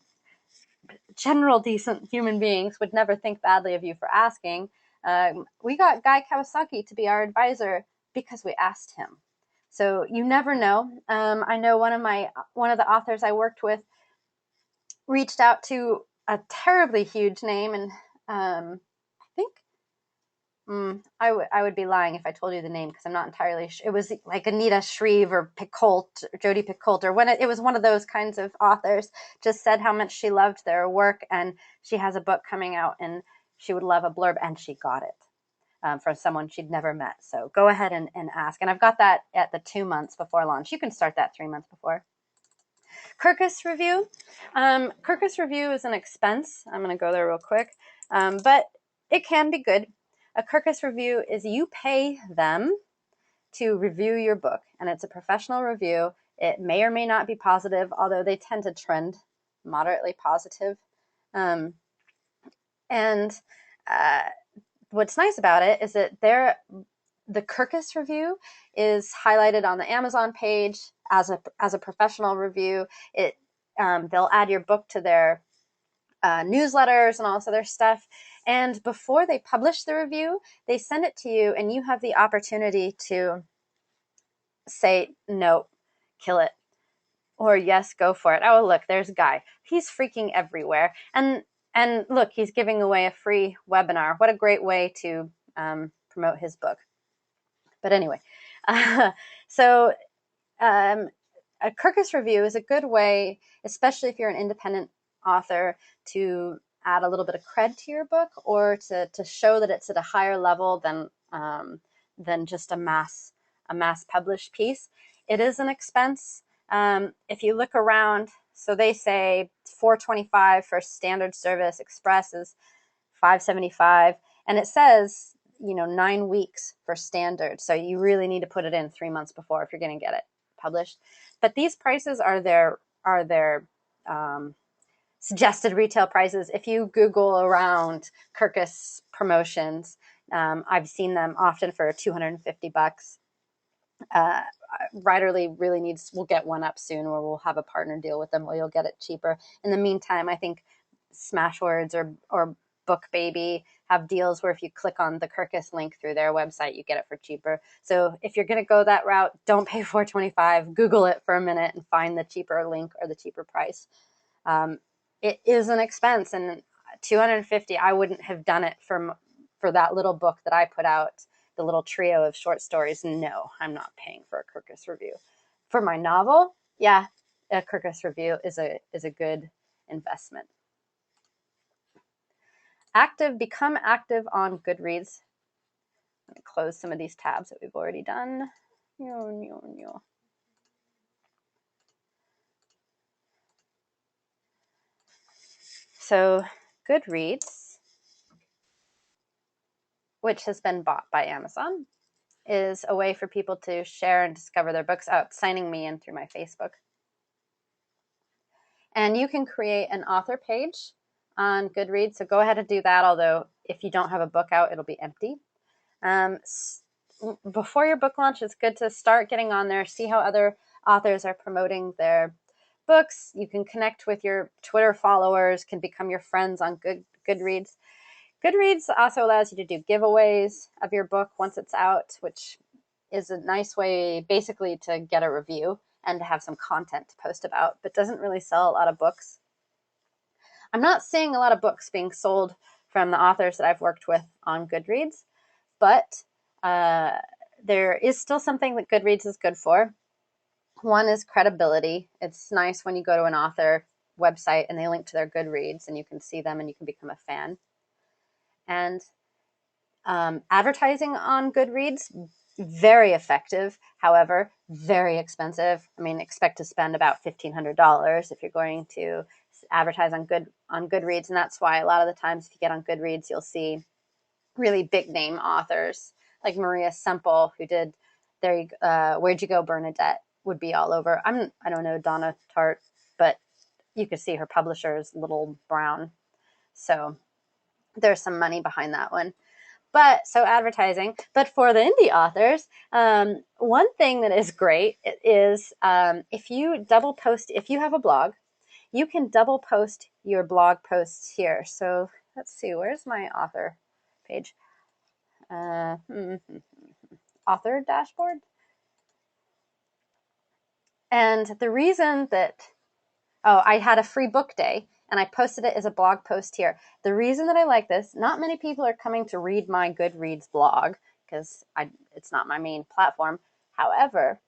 general decent human beings would never think badly of you for asking. We got Guy Kawasaki to be our advisor because we asked him. So you never know. I know one of the authors I worked with reached out to a terribly huge name, and I think I would be lying if I told you the name because I'm not entirely sure. It was like Anita Shreve or Picoult, Jodi Picoult, or it was one of those kinds of authors, just said how much she loved their work, and she has a book coming out and she would love a blurb, and she got it from someone she'd never met. So go ahead and ask. And I've got that at the 2 months before launch. You can start that 3 months before. Kirkus review. Kirkus review is an expense. I'm going to go there real quick, but it can be good. A Kirkus review is you pay them to review your book, and it's a professional review. It may or may not be positive, although they tend to trend moderately positive. And what's nice about it is that the Kirkus review is highlighted on the Amazon page as a professional review. They'll add your book to their newsletters and all this other stuff. And before they publish the review, they send it to you, and you have the opportunity to say, no, kill it, or yes, go for it. Oh, look, there's Guy. He's freaking everywhere. And look, he's giving away a free webinar. What a great way to promote his book. But anyway, so a Kirkus review is a good way, especially if you're an independent author, to add a little bit of cred to your book, or to show that it's at a higher level than just a mass published piece. It is an expense. If you look around, so they say $425 for standard service, express is $575, and it says 9 weeks for standard. So you really need to put it in 3 months before if you're going to get it published. But these prices are their suggested retail prices. If you Google around Kirkus promotions, I've seen them often for $250. Writerly really we'll get one up soon, or we'll have a partner deal with them where you'll get it cheaper. In the meantime, I think Smashwords or BookBaby have deals where if you click on the Kirkus link through their website, you get it for cheaper. So if you're going to go that route, don't pay $425. Google it for a minute and find the cheaper link or the cheaper price. It is an expense, and $250, I wouldn't have done it for that little book that I put out, the little trio of short stories. No, I'm not paying for a Kirkus review. For my novel, yeah, a Kirkus review is a good investment. Become active on Goodreads. I'm going to close some of these tabs that we've already done. So Goodreads, which has been bought by Amazon, is a way for people to share and discover their books out, signing me in through my Facebook. And you can create an author page on Goodreads, so go ahead and do that, although if you don't have a book out, it'll be empty. Before your book launch, it's good to start getting on there, see how other authors are promoting their books. You can connect with your Twitter followers, can become your friends on Goodreads. Goodreads also allows you to do giveaways of your book once it's out, which is a nice way basically to get a review and to have some content to post about, but doesn't really sell a lot of books. I'm not seeing a lot of books being sold from the authors that I've worked with on Goodreads, but there is still something that Goodreads is good for. One is credibility. It's nice when you go to an author website and they link to their Goodreads and you can see them and you can become a fan. And advertising on Goodreads, very effective, however, very expensive. I mean, expect to spend about $1,500 if you're going to advertise on Goodreads, and that's why a lot of the times if you get on Goodreads, you'll see really big name authors like Maria Semple, who did Where'd You Go, Bernadette, would be all over. I don't know Donna Tartt, but you could see her publisher's Little Brown. So there's some money behind that one. But so advertising. But for the indie authors, one thing that is great is if you double post, if you have a blog, you can double post your blog posts here. So let's see, where's my author page? Author dashboard. And the reason that, I had a free book day and I posted it as a blog post here. The reason that I like this, not many people are coming to read my Goodreads blog because it's not my main platform. However,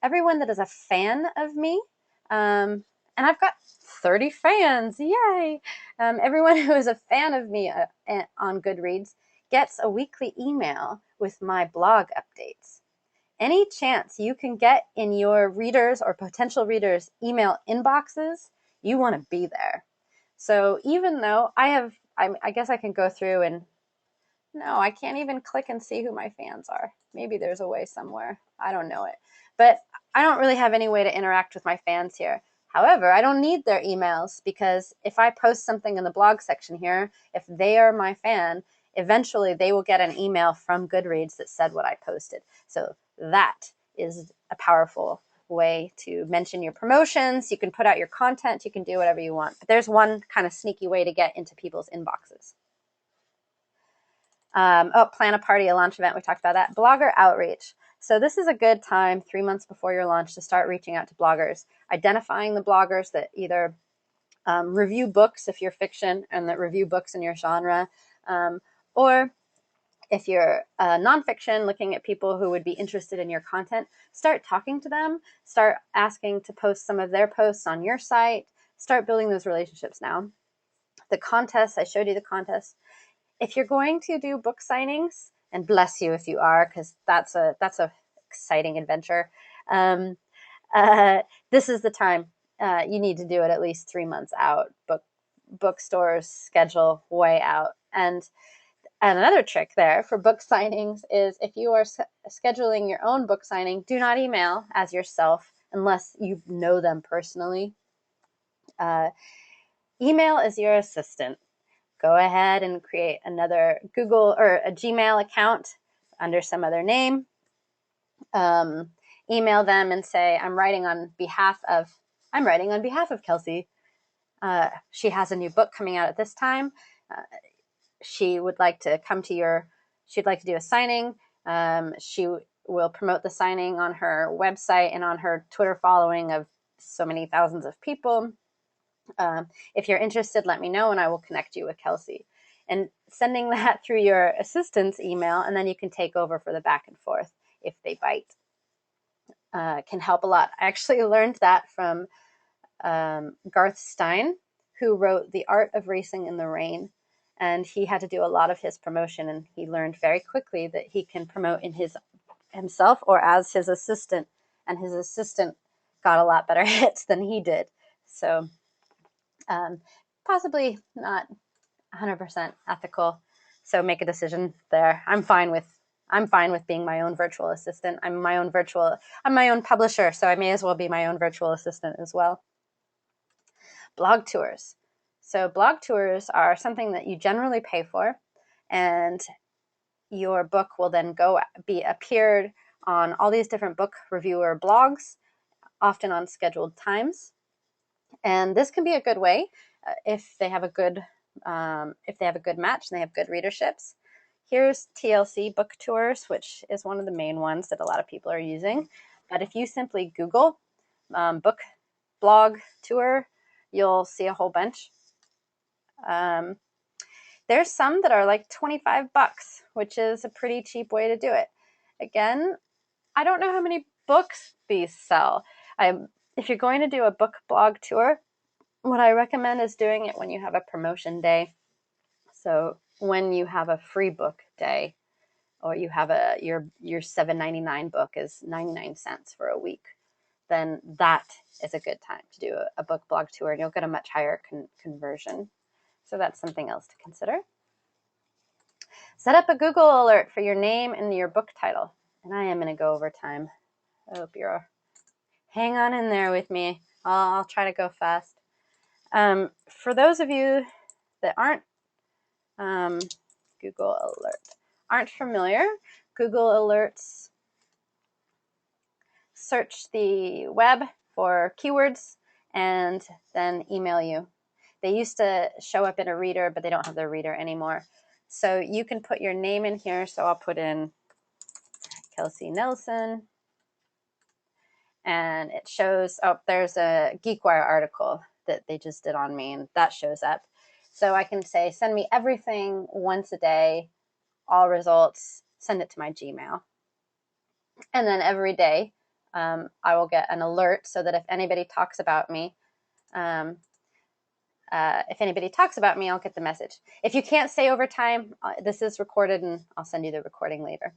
everyone that is a fan of me, and I've got 30 fans, yay! Everyone who is a fan of me on Goodreads gets a weekly email with my blog updates. Any chance you can get in your readers or potential readers' email inboxes, you want to be there. So even though I guess I can go through and, no, I can't even click and see who my fans are. Maybe there's a way somewhere. I don't know it. But I don't really have any way to interact with my fans here. However, I don't need their emails because if I post something in the blog section here, if they are my fan, eventually they will get an email from Goodreads that said what I posted. So that is a powerful way to mention your promotions. You can put out your content. You can do whatever you want. But there's one kind of sneaky way to get into people's inboxes. Plan a party, a launch event. We talked about that. Blogger outreach. So this is a good time 3 months before your launch to start reaching out to bloggers, identifying the bloggers that either review books if you're fiction and that review books in your genre, or if you're nonfiction, looking at people who would be interested in your content, start talking to them, start asking to post some of their posts on your site, start building those relationships now. The contest, I showed you the contest. If you're going to do book signings, and bless you if you are, because that's a exciting adventure, this is the time. You need to do it at least 3 months out. Bookstores schedule way out. And another trick there for book signings is if you are scheduling your own book signing, do not email as yourself unless you know them personally. Email is your assistant. Go ahead and create another Google or a Gmail account under some other name. Email them and say, I'm writing on behalf of Kelsey. She has a new book coming out at this time. She would like to she'd like to do a signing. She will promote the signing on her website and on her Twitter following of so many thousands of people. If you're interested, let me know and I will connect you with Kelsey. And sending that through your assistant's email, and then you can take over for the back and forth if they bite. Can help a lot. I actually learned that from Garth Stein, who wrote The Art of Racing in the Rain. And he had to do a lot of his promotion, and he learned very quickly that he can promote in himself or as his assistant, and his assistant got a lot better hits than he did. So possibly not 100% ethical. So make a decision there. I'm fine with being my own virtual assistant. I'm my own publisher, so I may as well be my own virtual assistant as well. Blog tours. So blog tours are something that you generally pay for, and your book will then be appeared on all these different book reviewer blogs, often on scheduled times. And this can be a good way if they have a good match and they have good readerships. Here's TLC Book Tours, which is one of the main ones that a lot of people are using. But if you simply Google book blog tour, you'll see a whole bunch. There's some that are like 25 bucks, which is a pretty cheap way to do it. Again, I don't know how many books these sell. If you're going to do a book blog tour, what I recommend is doing it when you have a promotion day. So when you have a free book day, or you have your $7.99 book is 99 cents for a week, then that is a good time to do a book blog tour, and you'll get a much higher conversion. So that's something else to consider. Set up a Google alert for your name and your book title. And I am going to go over time. I hope you're hang on in there with me. I'll try to go fast. For those of you that aren't Google Alert, aren't familiar, Google Alerts search the web for keywords and then email you. They used to show up in a reader, but they don't have their reader anymore. So you can put your name in here. So I'll put in Kelsey Nelson. And it shows, oh, there's a GeekWire article that they just did on me, and that shows up. So I can say, send me everything once a day, all results, send it to my Gmail. And then every day, I will get an alert so that if anybody talks about me, I'll get the message. If you can't stay over time, this is recorded and I'll send you the recording later.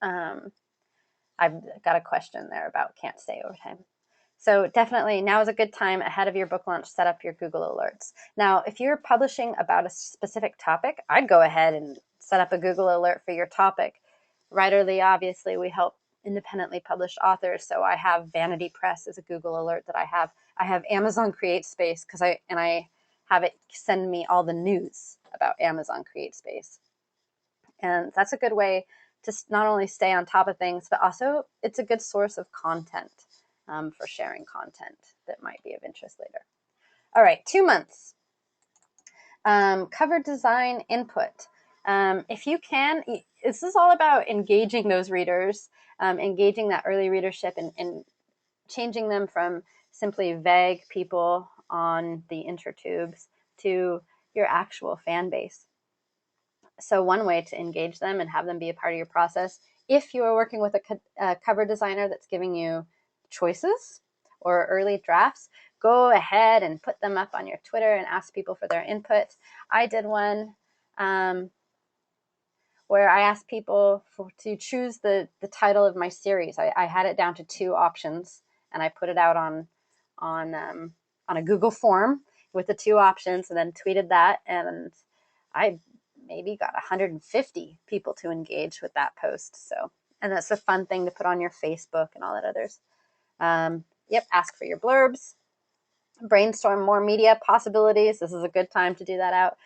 I've got a question there about can't stay over time. So definitely now is a good time ahead of your book launch, set up your Google Alerts. Now, if you're publishing about a specific topic, I'd go ahead and set up a Google Alert for your topic. Writerly, obviously, we help independently published authors. So I have Vanity Press as a Google Alert that I have. I have Amazon CreateSpace because I have it send me all the news about Amazon CreateSpace. And that's a good way to not only stay on top of things, but also it's a good source of content for sharing content that might be of interest later. All right, 2 months. Cover design input. If you can, this is all about engaging those readers, engaging that early readership and changing them from simply vague people on the intertubes to your actual fan base. So one way to engage them and have them be a part of your process, if you are working with a cover designer that's giving you choices or early drafts, go ahead and put them up on your Twitter and ask people for their input. I did one where I asked people to choose the title of my series. I had it down to 2 options, and I put it out on a Google form with the 2 options, and then tweeted that, and I maybe got 150 people to engage with that post. So, and that's a fun thing to put on your Facebook and all that others. Yep, ask for your blurbs. Brainstorm more media possibilities. This is a good time to do that out.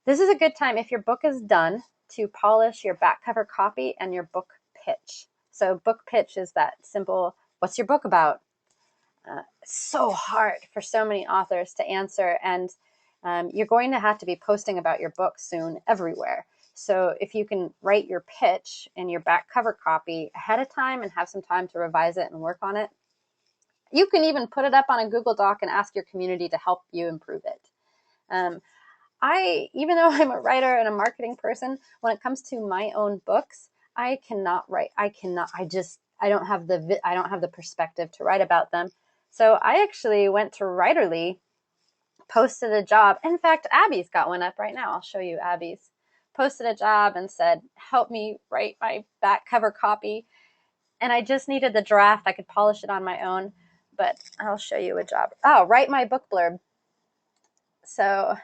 This is a good time, if your book is done, to polish your back cover copy and your book pitch. So book pitch is that simple, what's your book about? It's so hard for so many authors to answer, and you're going to have to be posting about your book soon everywhere. So if you can write your pitch and your back cover copy ahead of time and have some time to revise it and work on it, you can even put it up on a Google Doc and ask your community to help you improve it. Even though I'm a writer and a marketing person, when it comes to my own books, I cannot write. I don't have the perspective to write about them. So I actually went to Writerly, posted a job. In fact, Abby's got one up right now. I'll show you Abby's. Posted a job and said, help me write my back cover copy. And I just needed the draft. I could polish it on my own, but I'll show you a job. Oh, write my book blurb. So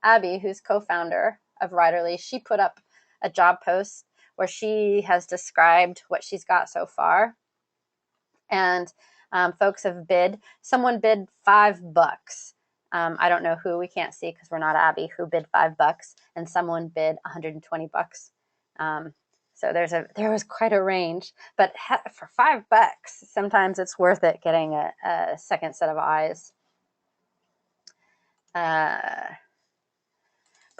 Abby, who's co-founder of Writerly, she put up a job post where she has described what she's got so far. And folks have bid. Someone bid $5. I don't know who, we can't see because we're not Abby, who bid $5, and someone bid $120. So there was quite a range, but for $5, sometimes it's worth it getting a second set of eyes.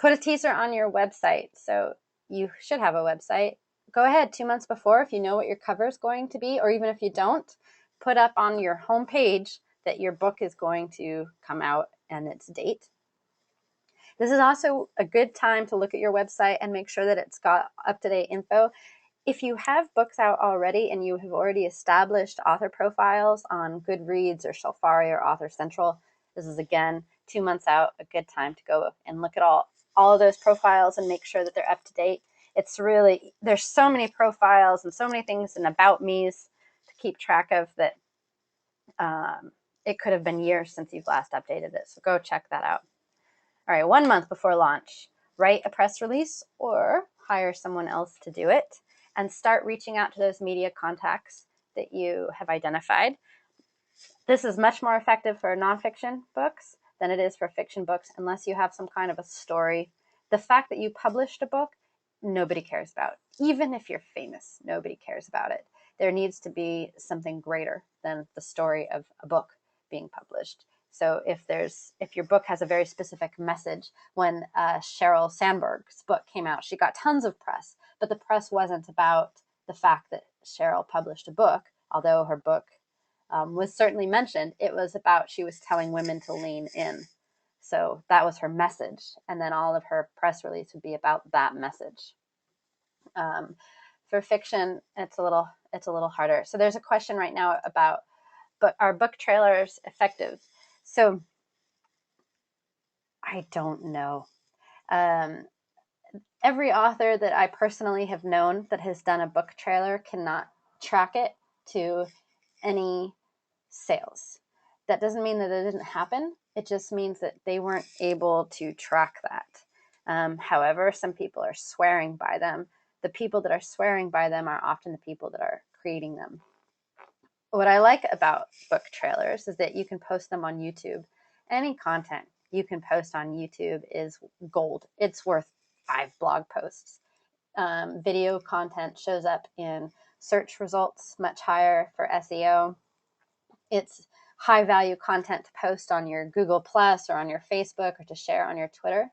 Put a teaser on your website. So you should have a website. Go ahead 2 months before, if you know what your cover is going to be, or even if you don't, put up on your homepage that your book is going to come out and its date. This is also a good time to look at your website and make sure that it's got up-to-date info. If you have books out already and you have already established author profiles on Goodreads or Shelfari or Author Central, this is, again, 2 months out, a good time to go and look at all of those profiles and make sure that they're up to date. It's really, there's so many profiles and so many things and about me's to keep track of that it could have been years since you've last updated it. So go check that out. All right, 1 month before launch, write a press release or hire someone else to do it and start reaching out to those media contacts that you have identified. This is much more effective for nonfiction books than it is for fiction books unless you have some kind of a story. The fact that you published a book, nobody cares about. Even if you're famous, nobody cares about it. There needs to be something greater than the story of a book being published. So if your book has a very specific message, when Sheryl Sandberg's book came out, she got tons of press, but the press wasn't about the fact that Sheryl published a book, although her book was certainly mentioned. It was about she was telling women to lean in. So that was her message. And then all of her press release would be about that message. For fiction, it's a little harder. So there's a question right now about, but are book trailers effective? So I don't know. Every author that I personally have known that has done a book trailer cannot track it to any sales. That doesn't mean that it didn't happen. It just means that they weren't able to track that. However, some people are swearing by them. The people that are swearing by them are often the people that are creating them. What I like about book trailers is that you can post them on YouTube. Any content you can post on YouTube is gold. It's worth 5 blog posts. Video content shows up in search results much higher for SEO. It's high value content to post on your Google Plus or on your Facebook or to share on your Twitter.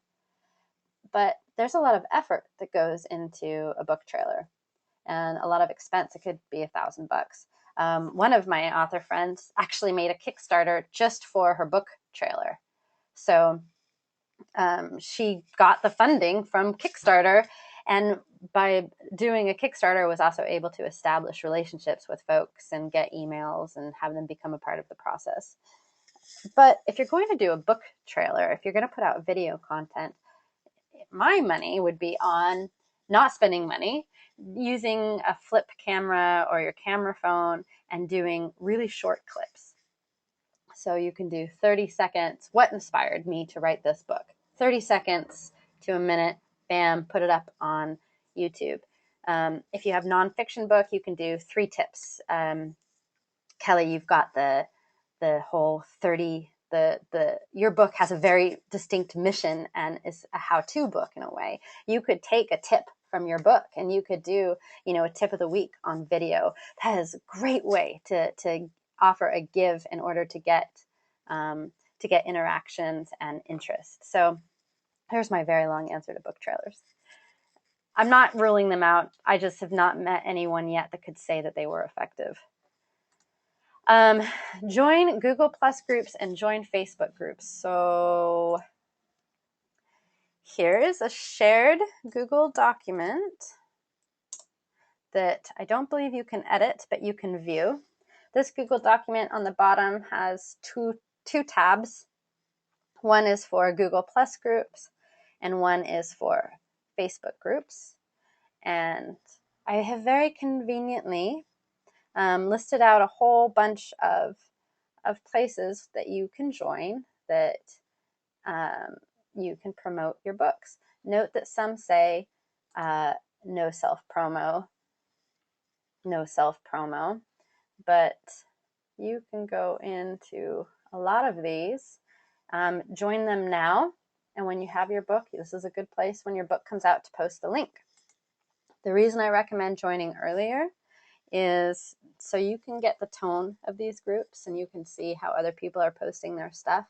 But there's a lot of effort that goes into a book trailer and a lot of expense. It could be $1,000. One of my author friends actually made a Kickstarter just for her book trailer. So she got the funding from Kickstarter, and by doing a Kickstarter was also able to establish relationships with folks and get emails and have them become a part of the process. But if you're going to do a book trailer, if you're going to put out video content, my money would be on not spending money, using a flip camera or your camera phone and doing really short clips. So you can do 30 seconds. What inspired me to write this book? 30 seconds to a minute, bam, put it up on YouTube. If you have nonfiction book, you can do 3 tips. Kelly, you've got the whole 30. Your book has a very distinct mission and is a how-to book in a way. You could take a tip from your book and you could do, a tip of the week on video. That is a great way to offer a give in order to get interactions and interest. So here's my very long answer to book trailers. I'm not ruling them out. I just have not met anyone yet that could say that they were effective. Join Google Plus groups and join Facebook groups. So here is a shared Google document that I don't believe you can edit, but you can view. This Google document on the bottom has two tabs. One is for Google Plus groups and one is for Facebook groups. And I have very conveniently listed out a whole bunch of places that you can join that you can promote your books. Note that some say no self-promo, but you can go into a lot of these. Join them now, and when you have your book, this is a good place when your book comes out to post the link. The reason I recommend joining earlier is so you can get the tone of these groups and you can see how other people are posting their stuff.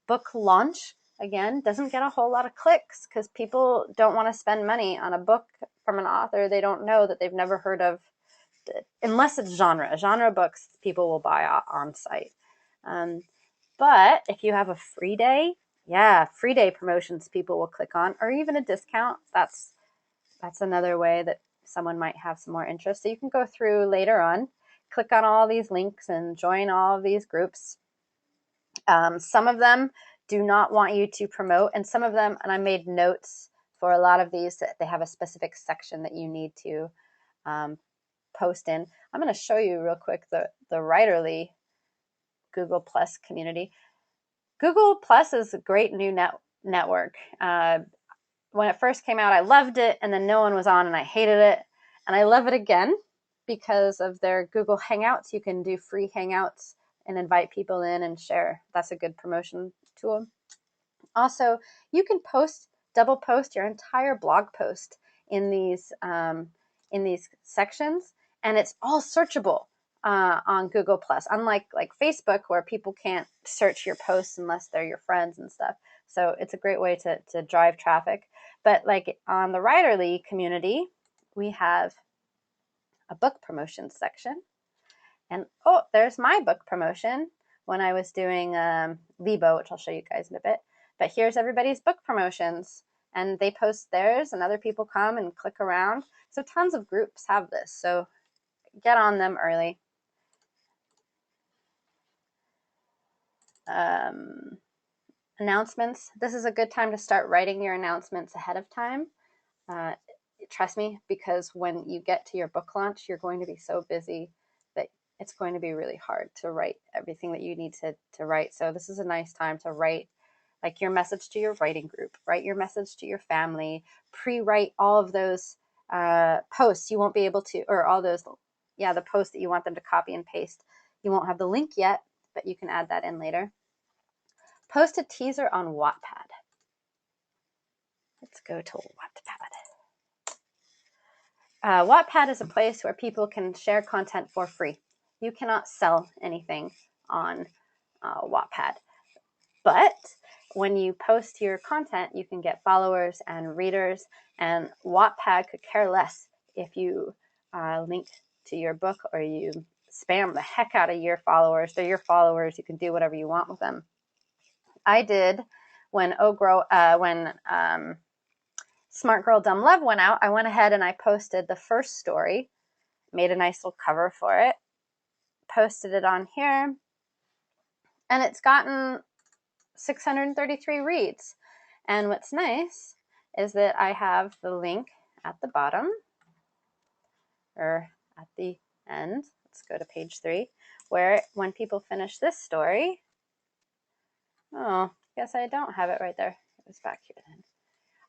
Book launch again, doesn't get a whole lot of clicks because people don't want to spend money on a book from an author they don't know, that they've never heard of, unless it's genre books people will buy on site. But if you have a free day, yeah, free day promotions people will click on, or even a discount. That's another way that someone might have some more interest. So you can go through later on, click on all these links and join all of these groups. Some of them do not want you to promote, and some of them, and I made notes for a lot of these, that they have a specific section that you need to post in. I'm going to show you real quick the Writerly Google Plus community. Google Plus is a great new network. When it first came out, I loved it, and then no one was on and I hated it. And I love it again because of their Google Hangouts. You can do free Hangouts and invite people in and share. That's a good promotion tool. Also, you can double post your entire blog post in these sections, and it's all searchable on Google Plus, unlike Facebook, where people can't search your posts unless they're your friends and stuff. So it's a great way to drive traffic. But like on the Writerly community, we have a book promotion section. And oh, there's my book promotion when I was doing Lebo, which I'll show you guys in a bit. But here's everybody's book promotions, and they post theirs, and other people come and click around. So tons of groups have this, so get on them early. Announcements. This is a good time to start writing your announcements ahead of time. Trust me, because when you get to your book launch, you're going to be so busy that it's going to be really hard to write everything that you need to write. So this is a nice time to write like your message to your writing group, write your message to your family, pre-write all of those posts you won't be able to, or all those, the posts that you want them to copy and paste. You won't have the link yet, but you can add that in later. Post a teaser on Wattpad. Let's go to Wattpad. Wattpad is a place where people can share content for free. You cannot sell anything on Wattpad. But when you post your content, you can get followers and readers, and Wattpad could care less if you link to your book or you spam the heck out of your followers. They're your followers. You can do whatever you want with them. I did when Smart Girl Dumb Love went out. I went ahead and I posted the first story, made a nice little cover for it, posted it on here, and it's gotten 633 reads. And what's nice is that I have the link at the bottom, or at the end. Let's go to page 3, where when people finish this story, oh, guess I don't have it right there. It was back here then.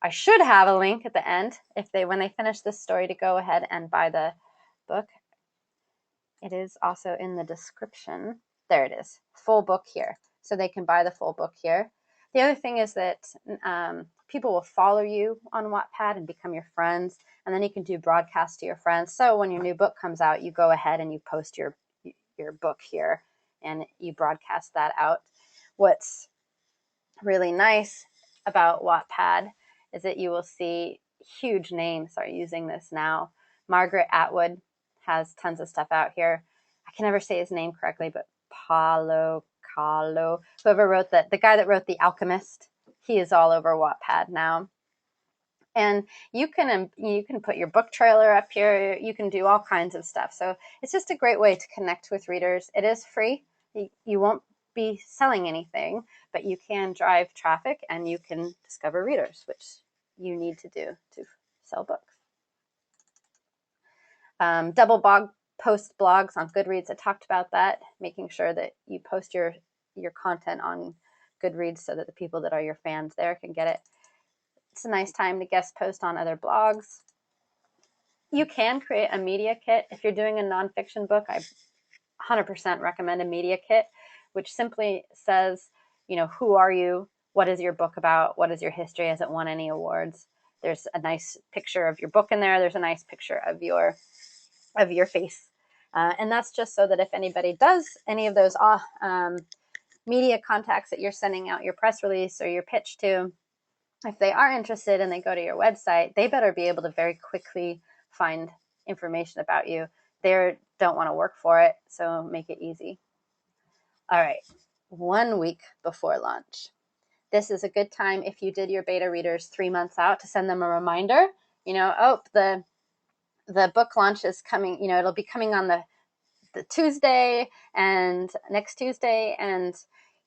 I should have a link at the end when they finish this story, to go ahead and buy the book. It is also in the description. There it is, full book here. So they can buy the full book here. The other thing is that people will follow you on Wattpad and become your friends, and then you can do broadcasts to your friends. So when your new book comes out, you go ahead and you post your book here and you broadcast that out. What's really nice about Wattpad is that you will see huge names are using this now. Margaret Atwood has tons of stuff out here. I can never say his name correctly, but Paulo Coelho, whoever wrote that, the guy that wrote The Alchemist, he is all over Wattpad now. And you can put your book trailer up here. You can do all kinds of stuff. So it's just a great way to connect with readers. It is free. You won't be selling anything, but you can drive traffic and you can discover readers, which you need to do to sell books. Double post blogs on Goodreads. I talked about that, making sure that you post your content on Goodreads so that the people that are your fans there can get it. It's a nice time to guest post on other blogs. You can create a media kit. If you're doing a nonfiction book, I 100% recommend a media kit, which simply says, who are you? What is your book about? What is your history? Has it won any awards? There's a nice picture of your book in there. There's a nice picture of your face. And that's just so that if anybody does any of those media contacts that you're sending out your press release or your pitch to, if they are interested and they go to your website, they better be able to very quickly find information about you. They don't want to work for it, so make it easy. All right, 1 week before launch. This is a good time if you did your beta readers 3 months out to send them a reminder. Oh, the book launch is coming. It'll be coming on the Tuesday and next Tuesday, and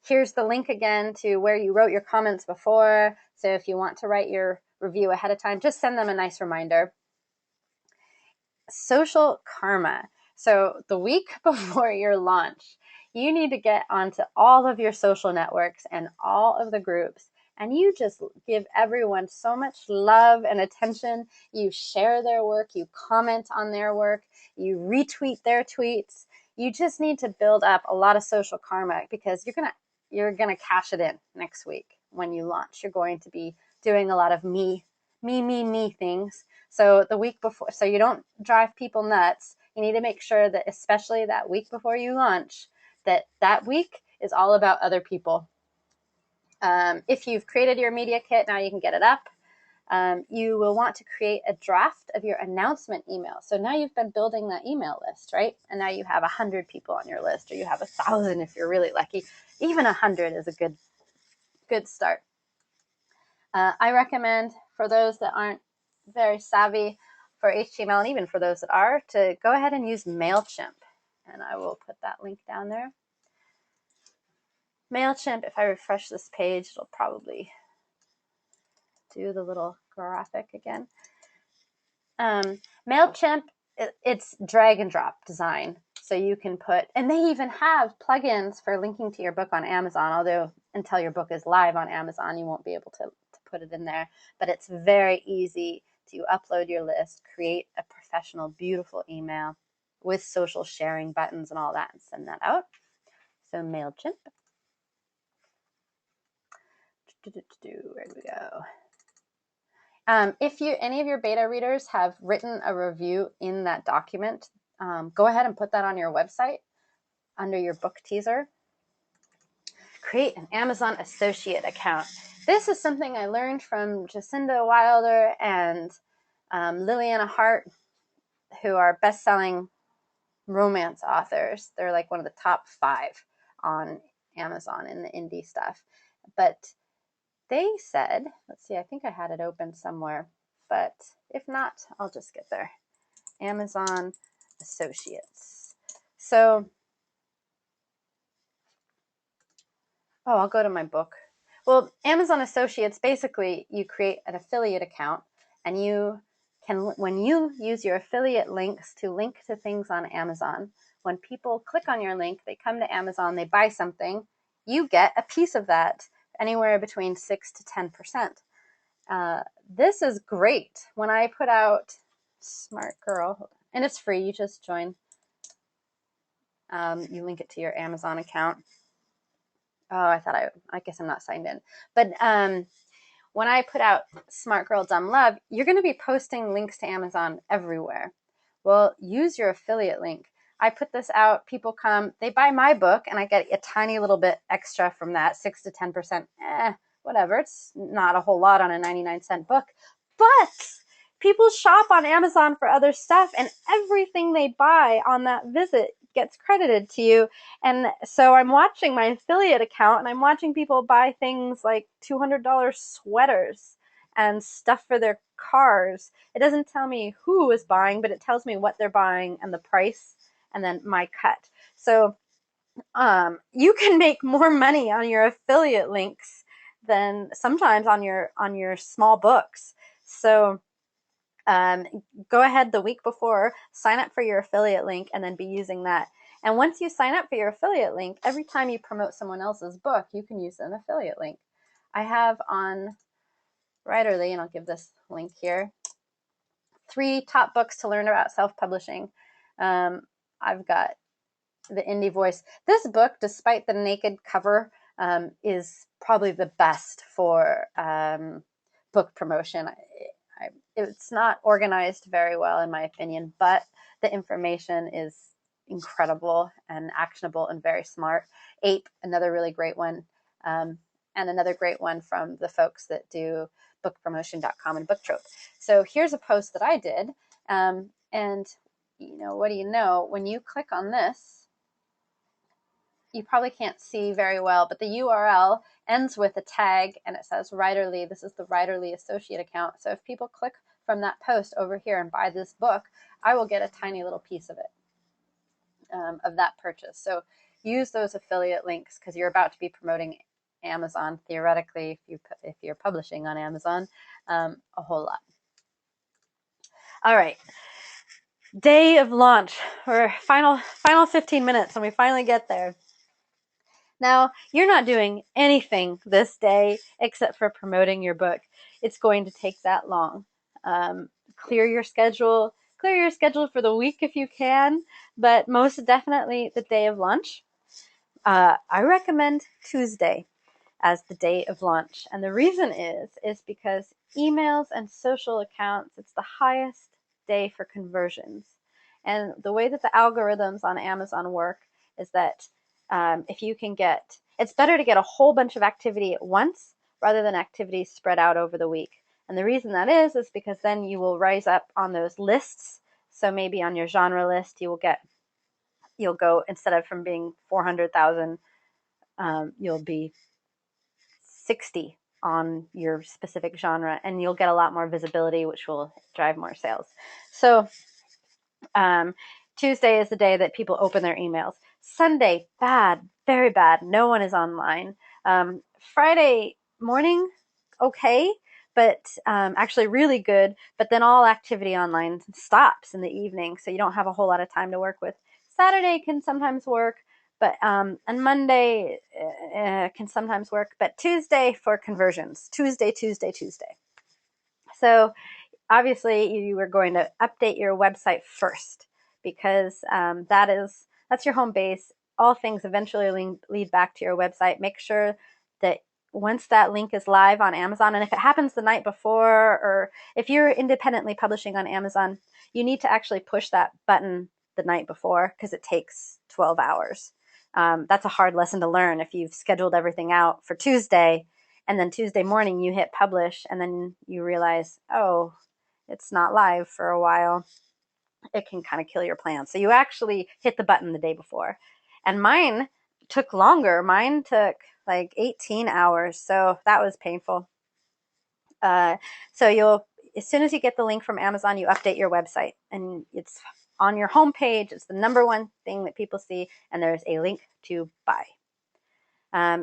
here's the link again to where you wrote your comments before. So if you want to write your review ahead of time, just send them a nice reminder. Social karma. So the week before your launch, you need to get onto all of your social networks and all of the groups, and you just give everyone so much love and attention. You share their work, you comment on their work, you retweet their tweets. You just need to build up a lot of social karma, because you're gonna cash it in next week when you launch. You're going to be doing a lot of me things. So the week before, so you don't drive people nuts, you need to make sure that, especially that week before you launch, that week is all about other people. If you've created your media kit, now you can get it up. You will want to create a draft of your announcement email. So now you've been building that email list, right? And now you have 100 people on your list, or you have 1,000 if you're really lucky. Even 100 is a good start. I recommend, for those that aren't very savvy for HTML, and even for those that are, to go ahead and use MailChimp. And I will put that link down there. MailChimp, if I refresh this page, it'll probably do the little graphic again. MailChimp, it's drag and drop design. So you can put, and they even have plugins for linking to your book on Amazon, although until your book is live on Amazon, you won't be able to put it in there. But it's very easy to upload your list, create a professional, beautiful email with social sharing buttons and all that, and send that out. So MailChimp. Where do we go? If any of your beta readers have written a review in that document, go ahead and put that on your website under your book teaser. Create an Amazon associate account. This is something I learned from Jacinda Wilder and Liliana Hart, who are best-selling romance authors. They're like one of the top 5 on Amazon in the indie stuff. But they said, let's see, I think I had it open somewhere, but if not, I'll just get there. Amazon Associates. So, I'll go to my book. Well, Amazon Associates, basically, you create an affiliate account, and you can, when you use your affiliate links to link to things on Amazon, when people click on your link, they come to Amazon, they buy something, you get a piece of that, anywhere between 6 to 10%. This is great. When I put out Smart Girl, and it's free, you just join. You link it to your Amazon account. Oh, I guess I'm not signed in. But when I put out Smart Girl Dumb Love, you're going to be posting links to Amazon everywhere. Well, use your affiliate link. I put this out, people come, they buy my book, and I get a tiny little bit extra from that, 6 to 10%. Whatever, it's not a whole lot on a 99-cent book. But people shop on Amazon for other stuff, and everything they buy on that visit gets credited to you. And so I'm watching my affiliate account, and I'm watching people buy things like $200 sweaters and stuff for their cars. It doesn't tell me who is buying, but it tells me what they're buying and the price, and then my cut. So you can make more money on your affiliate links than sometimes on your small books. So go ahead the week before, sign up for your affiliate link, and then be using that. And once you sign up for your affiliate link, every time you promote someone else's book, you can use an affiliate link. I have on Writerly, and I'll give this link here, 3 top books to learn about self-publishing. I've got The Indie Voice. This book, despite the naked cover, is probably the best for book promotion. It's not organized very well, in my opinion, but the information is incredible and actionable and very smart. Ape, another really great one, and another great one from the folks that do bookpromotion.com and Booktrope. So here's a post that I did, and what do you know? When you click on this, you probably can't see very well, but the URL ends with a tag and it says Writerly. This is the Writerly Associate account. So if people click from that post over here and buy this book, I will get a tiny little piece of it, of that purchase. So use those affiliate links because you're about to be promoting Amazon, theoretically, if you're publishing on Amazon, a whole lot. All right. Day of launch. We're final 15 minutes and we finally get there. Now, you're not doing anything this day except for promoting your book. It's going to take that long. Clear your schedule for the week if you can, but most definitely the day of launch. I recommend Tuesday as the day of launch. And the reason is because emails and social accounts, it's the highest day for conversions. And the way that the algorithms on Amazon work is that if you can it's better to get a whole bunch of activity at once rather than activities spread out over the week. And the reason that is because then you will rise up on those lists. So maybe on your genre list, you'll go, instead of from being 400,000, you'll be 60 on your specific genre, and you'll get a lot more visibility, which will drive more sales. So Tuesday is the day that people open their emails. Sunday, bad, very bad. No one is online. Friday morning, okay, but actually really good. But then all activity online stops in the evening, so you don't have a whole lot of time to work with. Saturday can sometimes work, but and Monday can sometimes work. But Tuesday for conversions. Tuesday. So obviously you are going to update your website first because that's your home base. All things eventually lead back to your website. Make sure that once that link is live on Amazon, and if it happens the night before, or if you're independently publishing on Amazon, you need to actually push that button the night before because it takes 12 hours. That's a hard lesson to learn if you've scheduled everything out for Tuesday, and then Tuesday morning you hit publish, and then you realize, oh, it's not live for a while. It can kind of kill your plan. So you actually hit the button the day before. And mine took longer. Mine took like 18 hours. So that was painful. So as soon as you get the link from Amazon, you update your website, and it's on your homepage. It's the number one thing that people see, and there's a link to buy.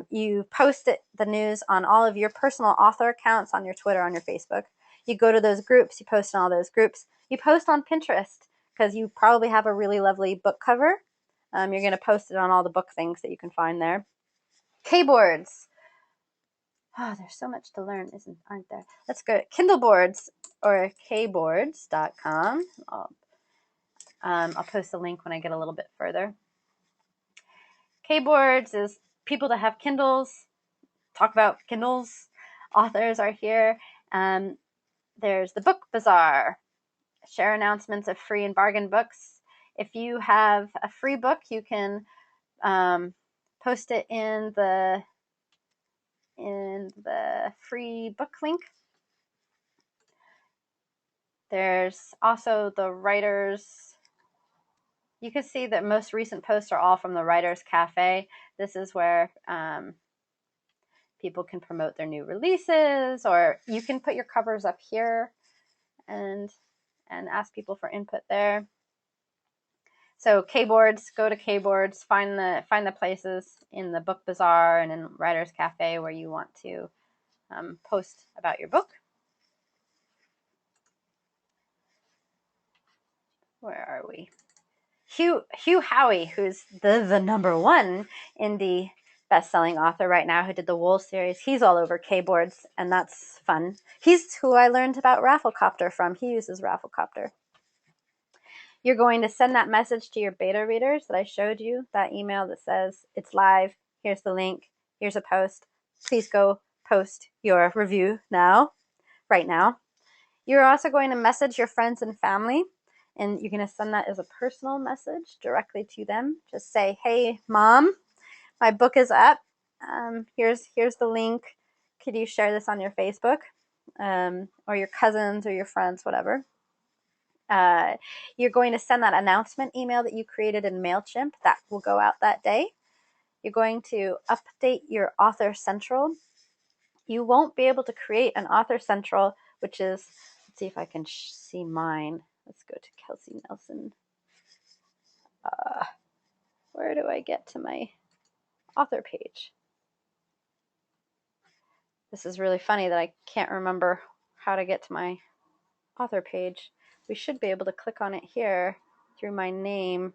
You post the news on all of your personal author accounts, on your Twitter, on your Facebook. You go to those groups, you post in all those groups. You post on Pinterest because you probably have a really lovely book cover. You're going to post it on all the book things that you can find there. Kboards. Oh, there's so much to learn, aren't there? Let's go to Kindleboards or kboards.com. I'll post a link when I get a little bit further. Kboards is people that have Kindles. Talk about Kindles. Authors are here. There's the Book Bazaar. Share announcements of free and bargain books. If you have a free book, you can post it in the free book link. There's also the writers. You can see that most recent posts are all from the Writers Cafe. This is where people can promote their new releases, or you can put your covers up here and ask people for input there. So Kboards, go to Kboards, find the places in the Book Bazaar and in Writers Cafe where you want to post about your book. Where are we? Hugh Howey, who's the number one indie best-selling author right now, who did the Wool series. He's all over Kboards, and that's fun. He's who I learned about Rafflecopter from. He uses Rafflecopter. You're going to send that message to your beta readers that I showed you, that email that says it's live, here's the link, here's a post. Please go post your review right now. You're also going to message your friends and family and you're going to send that as a personal message directly to them. Just say, hey, Mom, my book is up. Here's the link. Could you share this on your Facebook? Or your cousins or your friends, whatever. You're going to send that announcement email that you created in MailChimp. That will go out that day. You're going to update your Author Central. You won't be able to create an Author Central, which is, let's see if I can see mine. Let's go to Kelsey Nelson. Where do I get to my author page? This is really funny that I can't remember how to get to my author page. We should be able to click on it here through my name.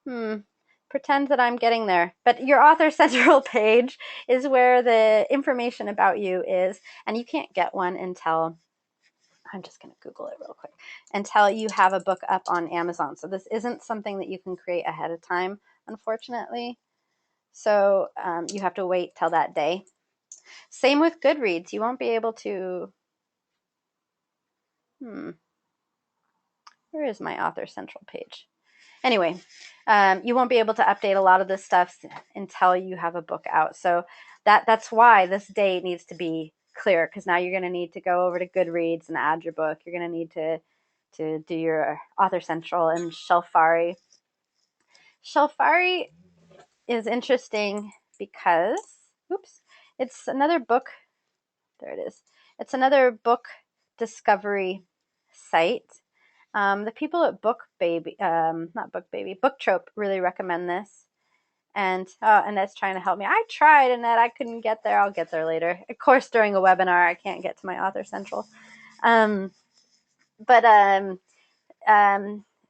Pretend that I'm getting there. But your Author Central page is where the information about you is, and you can't get one until, I'm just going to Google it real quick, until you have a book up on Amazon. So this isn't something that you can create ahead of time, unfortunately. So you have to wait till that day. Same with Goodreads. You won't be able to, where is my Author Central page? Anyway, you won't be able to update a lot of this stuff until you have a book out. So that's why this date needs to be clear, because now you're going to need to go over to Goodreads and add your book. You're going to need to do your Author Central and Shelfari. Shelfari is interesting because, it's another book. There it is. It's another book discovery site. The people at BookTrope really recommend this. And Annette's trying to help me. I tried, Annette. I couldn't get there. I'll get there later. Of course, during a webinar, I can't get to my Author Central. The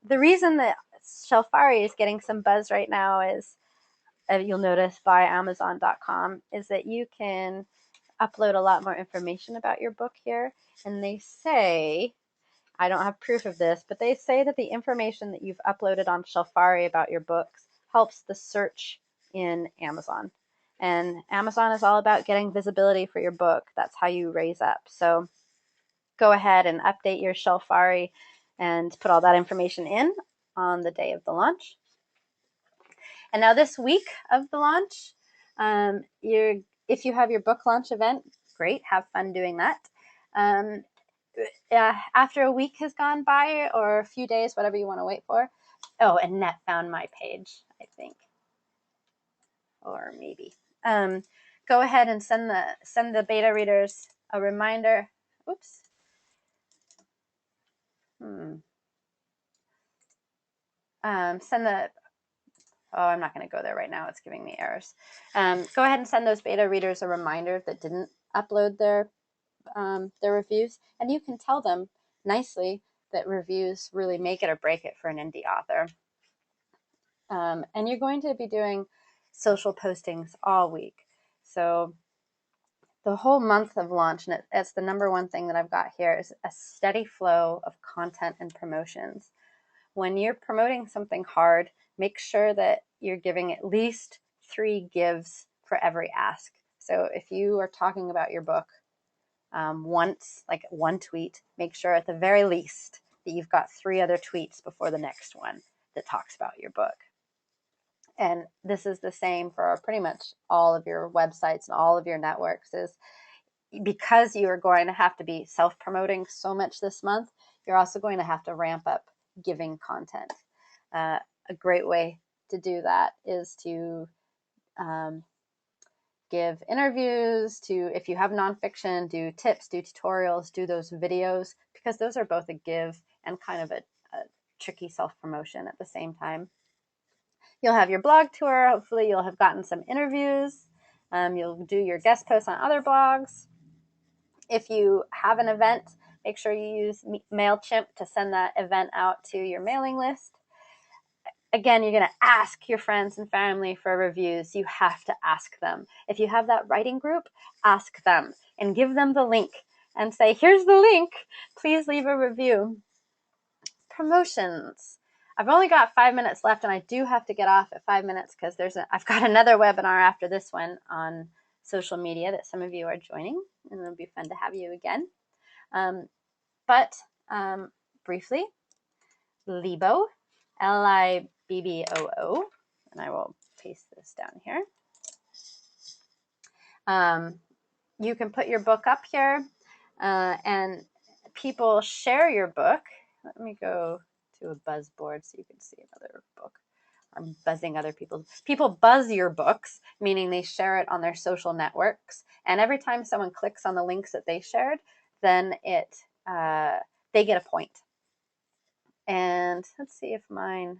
reason that Shelfari is getting some buzz right now is, you'll notice by Amazon.com, is that you can upload a lot more information about your book here. And they say, I don't have proof of this, but they say that the information that you've uploaded on Shelfari about your books helps the search in Amazon. And Amazon is all about getting visibility for your book. That's how you raise up. So go ahead and update your Shelfari and put all that information in on the day of the launch. And now this week of the launch, if you have your book launch event, great, have fun doing that. After a week has gone by, or a few days, whatever you want to wait for. Oh, Annette found my page, I think. Or maybe. Go ahead and send the beta readers a reminder. Oops. I'm not going to go there right now. It's giving me errors. Go ahead and send those beta readers a reminder that didn't upload their reviews, and you can tell them nicely that reviews really make it or break it for an indie author. And you're going to be doing social postings all week. So the whole month of launch, and it's the number one thing that I've got here, is a steady flow of content and promotions. When you're promoting something hard, make sure that you're giving at least 3 gives for every ask. So if you are talking about your book once, like one tweet, make sure at the very least that you've got 3 other tweets before the next one that talks about your book. And this is the same for pretty much all of your websites and all of your networks, is because you are going to have to be self-promoting so much this month, you're also going to have to ramp up giving content. A great way to do that is to give interviews, if you have nonfiction, do tips, do tutorials, do those videos, because those are both a give and kind of a tricky self-promotion at the same time. You'll have your blog tour. Hopefully you'll have gotten some interviews. You'll do your guest posts on other blogs. If you have an event, make sure you use MailChimp to send that event out to your mailing list. Again, you're going to ask your friends and family for reviews. You have to ask them. If you have that writing group, ask them and give them the link and say, here's the link. Please leave a review. Promotions. I've only got 5 minutes left, and I do have to get off at 5 minutes because I've got another webinar after this one on social media that some of you are joining, and it'll be fun to have you again. briefly. Libbo, Libboo, and I will paste this down here. You can put your book up here, and people share your book. Let me go to a buzz board so you can see another book. I'm buzzing other people. People buzz your books, meaning they share it on their social networks. And every time someone clicks on the links that they shared, then they get a point. And let's see if I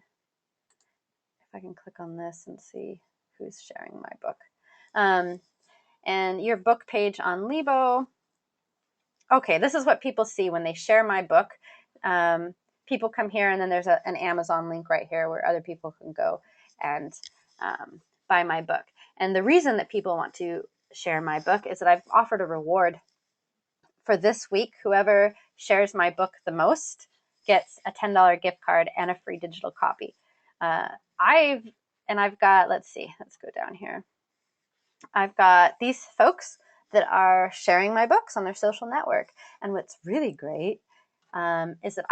can click on this and see who's sharing my book. And your book page on Libbo. Okay, this is what people see when they share my book. People come here, and then there's an Amazon link right here where other people can go and buy my book. And the reason that people want to share my book is that I've offered a reward for this week. Whoever shares my book the most gets a $10 gift card and a free digital copy. I've got, let's go down here. I've got these folks that are sharing my books on their social network. And what's really great is that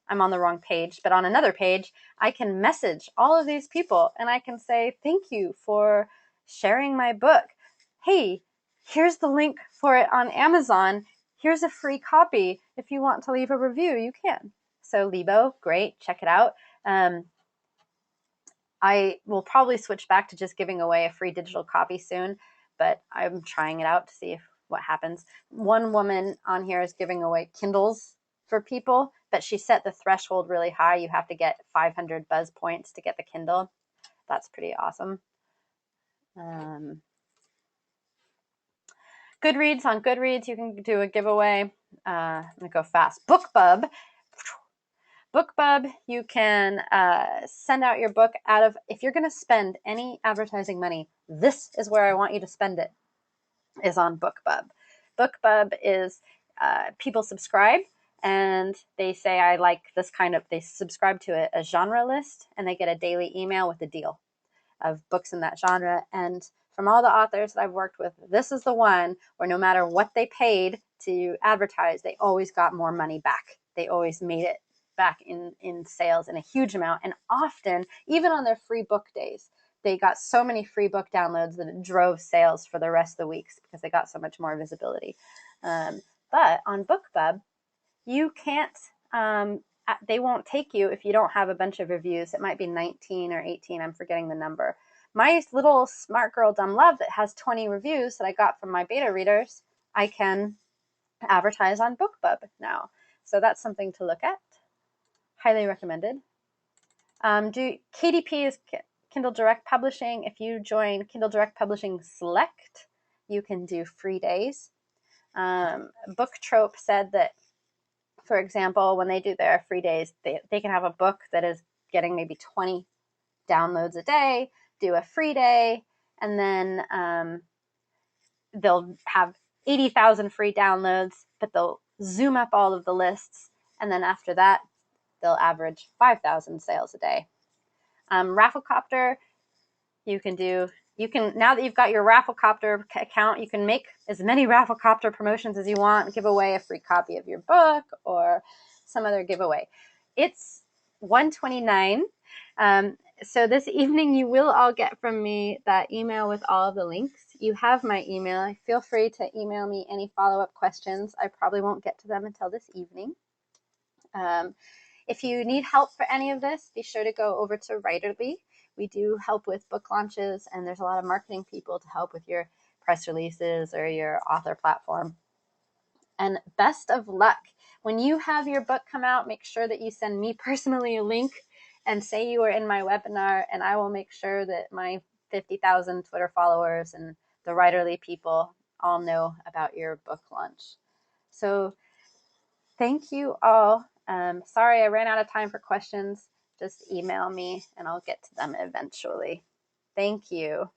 I'm on the wrong page, but on another page, I can message all of these people and I can say, thank you for sharing my book. Hey, here's the link for it on Amazon. Here's a free copy. If you want to leave a review, you can. So Libbo, great, check it out. I will probably switch back to just giving away a free digital copy soon, but I'm trying it out to see what happens. One woman on here is giving away Kindles for people, but she set the threshold really high. You have to get 500 buzz points to get the Kindle. That's pretty awesome. Goodreads, on Goodreads, you can do a giveaway. I'm going to go fast. BookBub, you can send out your book if you're going to spend any advertising money, this is where I want you to spend it, is on BookBub. BookBub is people subscribe and they say, I like this they subscribe to a genre list and they get a daily email with a deal of books in that genre. And from all the authors that I've worked with, this is the one where no matter what they paid to advertise, they always got more money back. They always made it back in sales in a huge amount. And often, even on their free book days, they got so many free book downloads that it drove sales for the rest of the weeks because they got so much more visibility. But on BookBub, you can't, they won't take you if you don't have a bunch of reviews. It might be 19 or 18, I'm forgetting the number. My little Smart Girl Dumb Love that has 20 reviews that I got from my beta readers, I can advertise on BookBub now. So that's something to look at. Highly recommended. KDP is Kindle Direct Publishing. If you join Kindle Direct Publishing Select, you can do free days. Booktrope said that, for example, when they do their free days, they can have a book that is getting maybe 20 downloads a day, do a free day, and then they'll have 80,000 free downloads, but they'll zoom up all of the lists, and then after that, they'll average 5,000 sales a day. Rafflecopter, now that you've got your Rafflecopter account, you can make as many Rafflecopter promotions as you want, give away a free copy of your book or some other giveaway. It's 1:29. So this evening you will all get from me that email with all of the links. You have my email. Feel free to email me any follow-up questions. I probably won't get to them until this evening. If you need help for any of this, be sure to go over to Writerly. We do help with book launches, and there's a lot of marketing people to help with your press releases or your author platform. And best of luck. When you have your book come out, make sure that you send me personally a link and say you were in my webinar, and I will make sure that my 50,000 Twitter followers and the Writerly people all know about your book launch. So thank you all. Sorry I ran out of time for questions. Just email me and I'll get to them eventually. Thank you.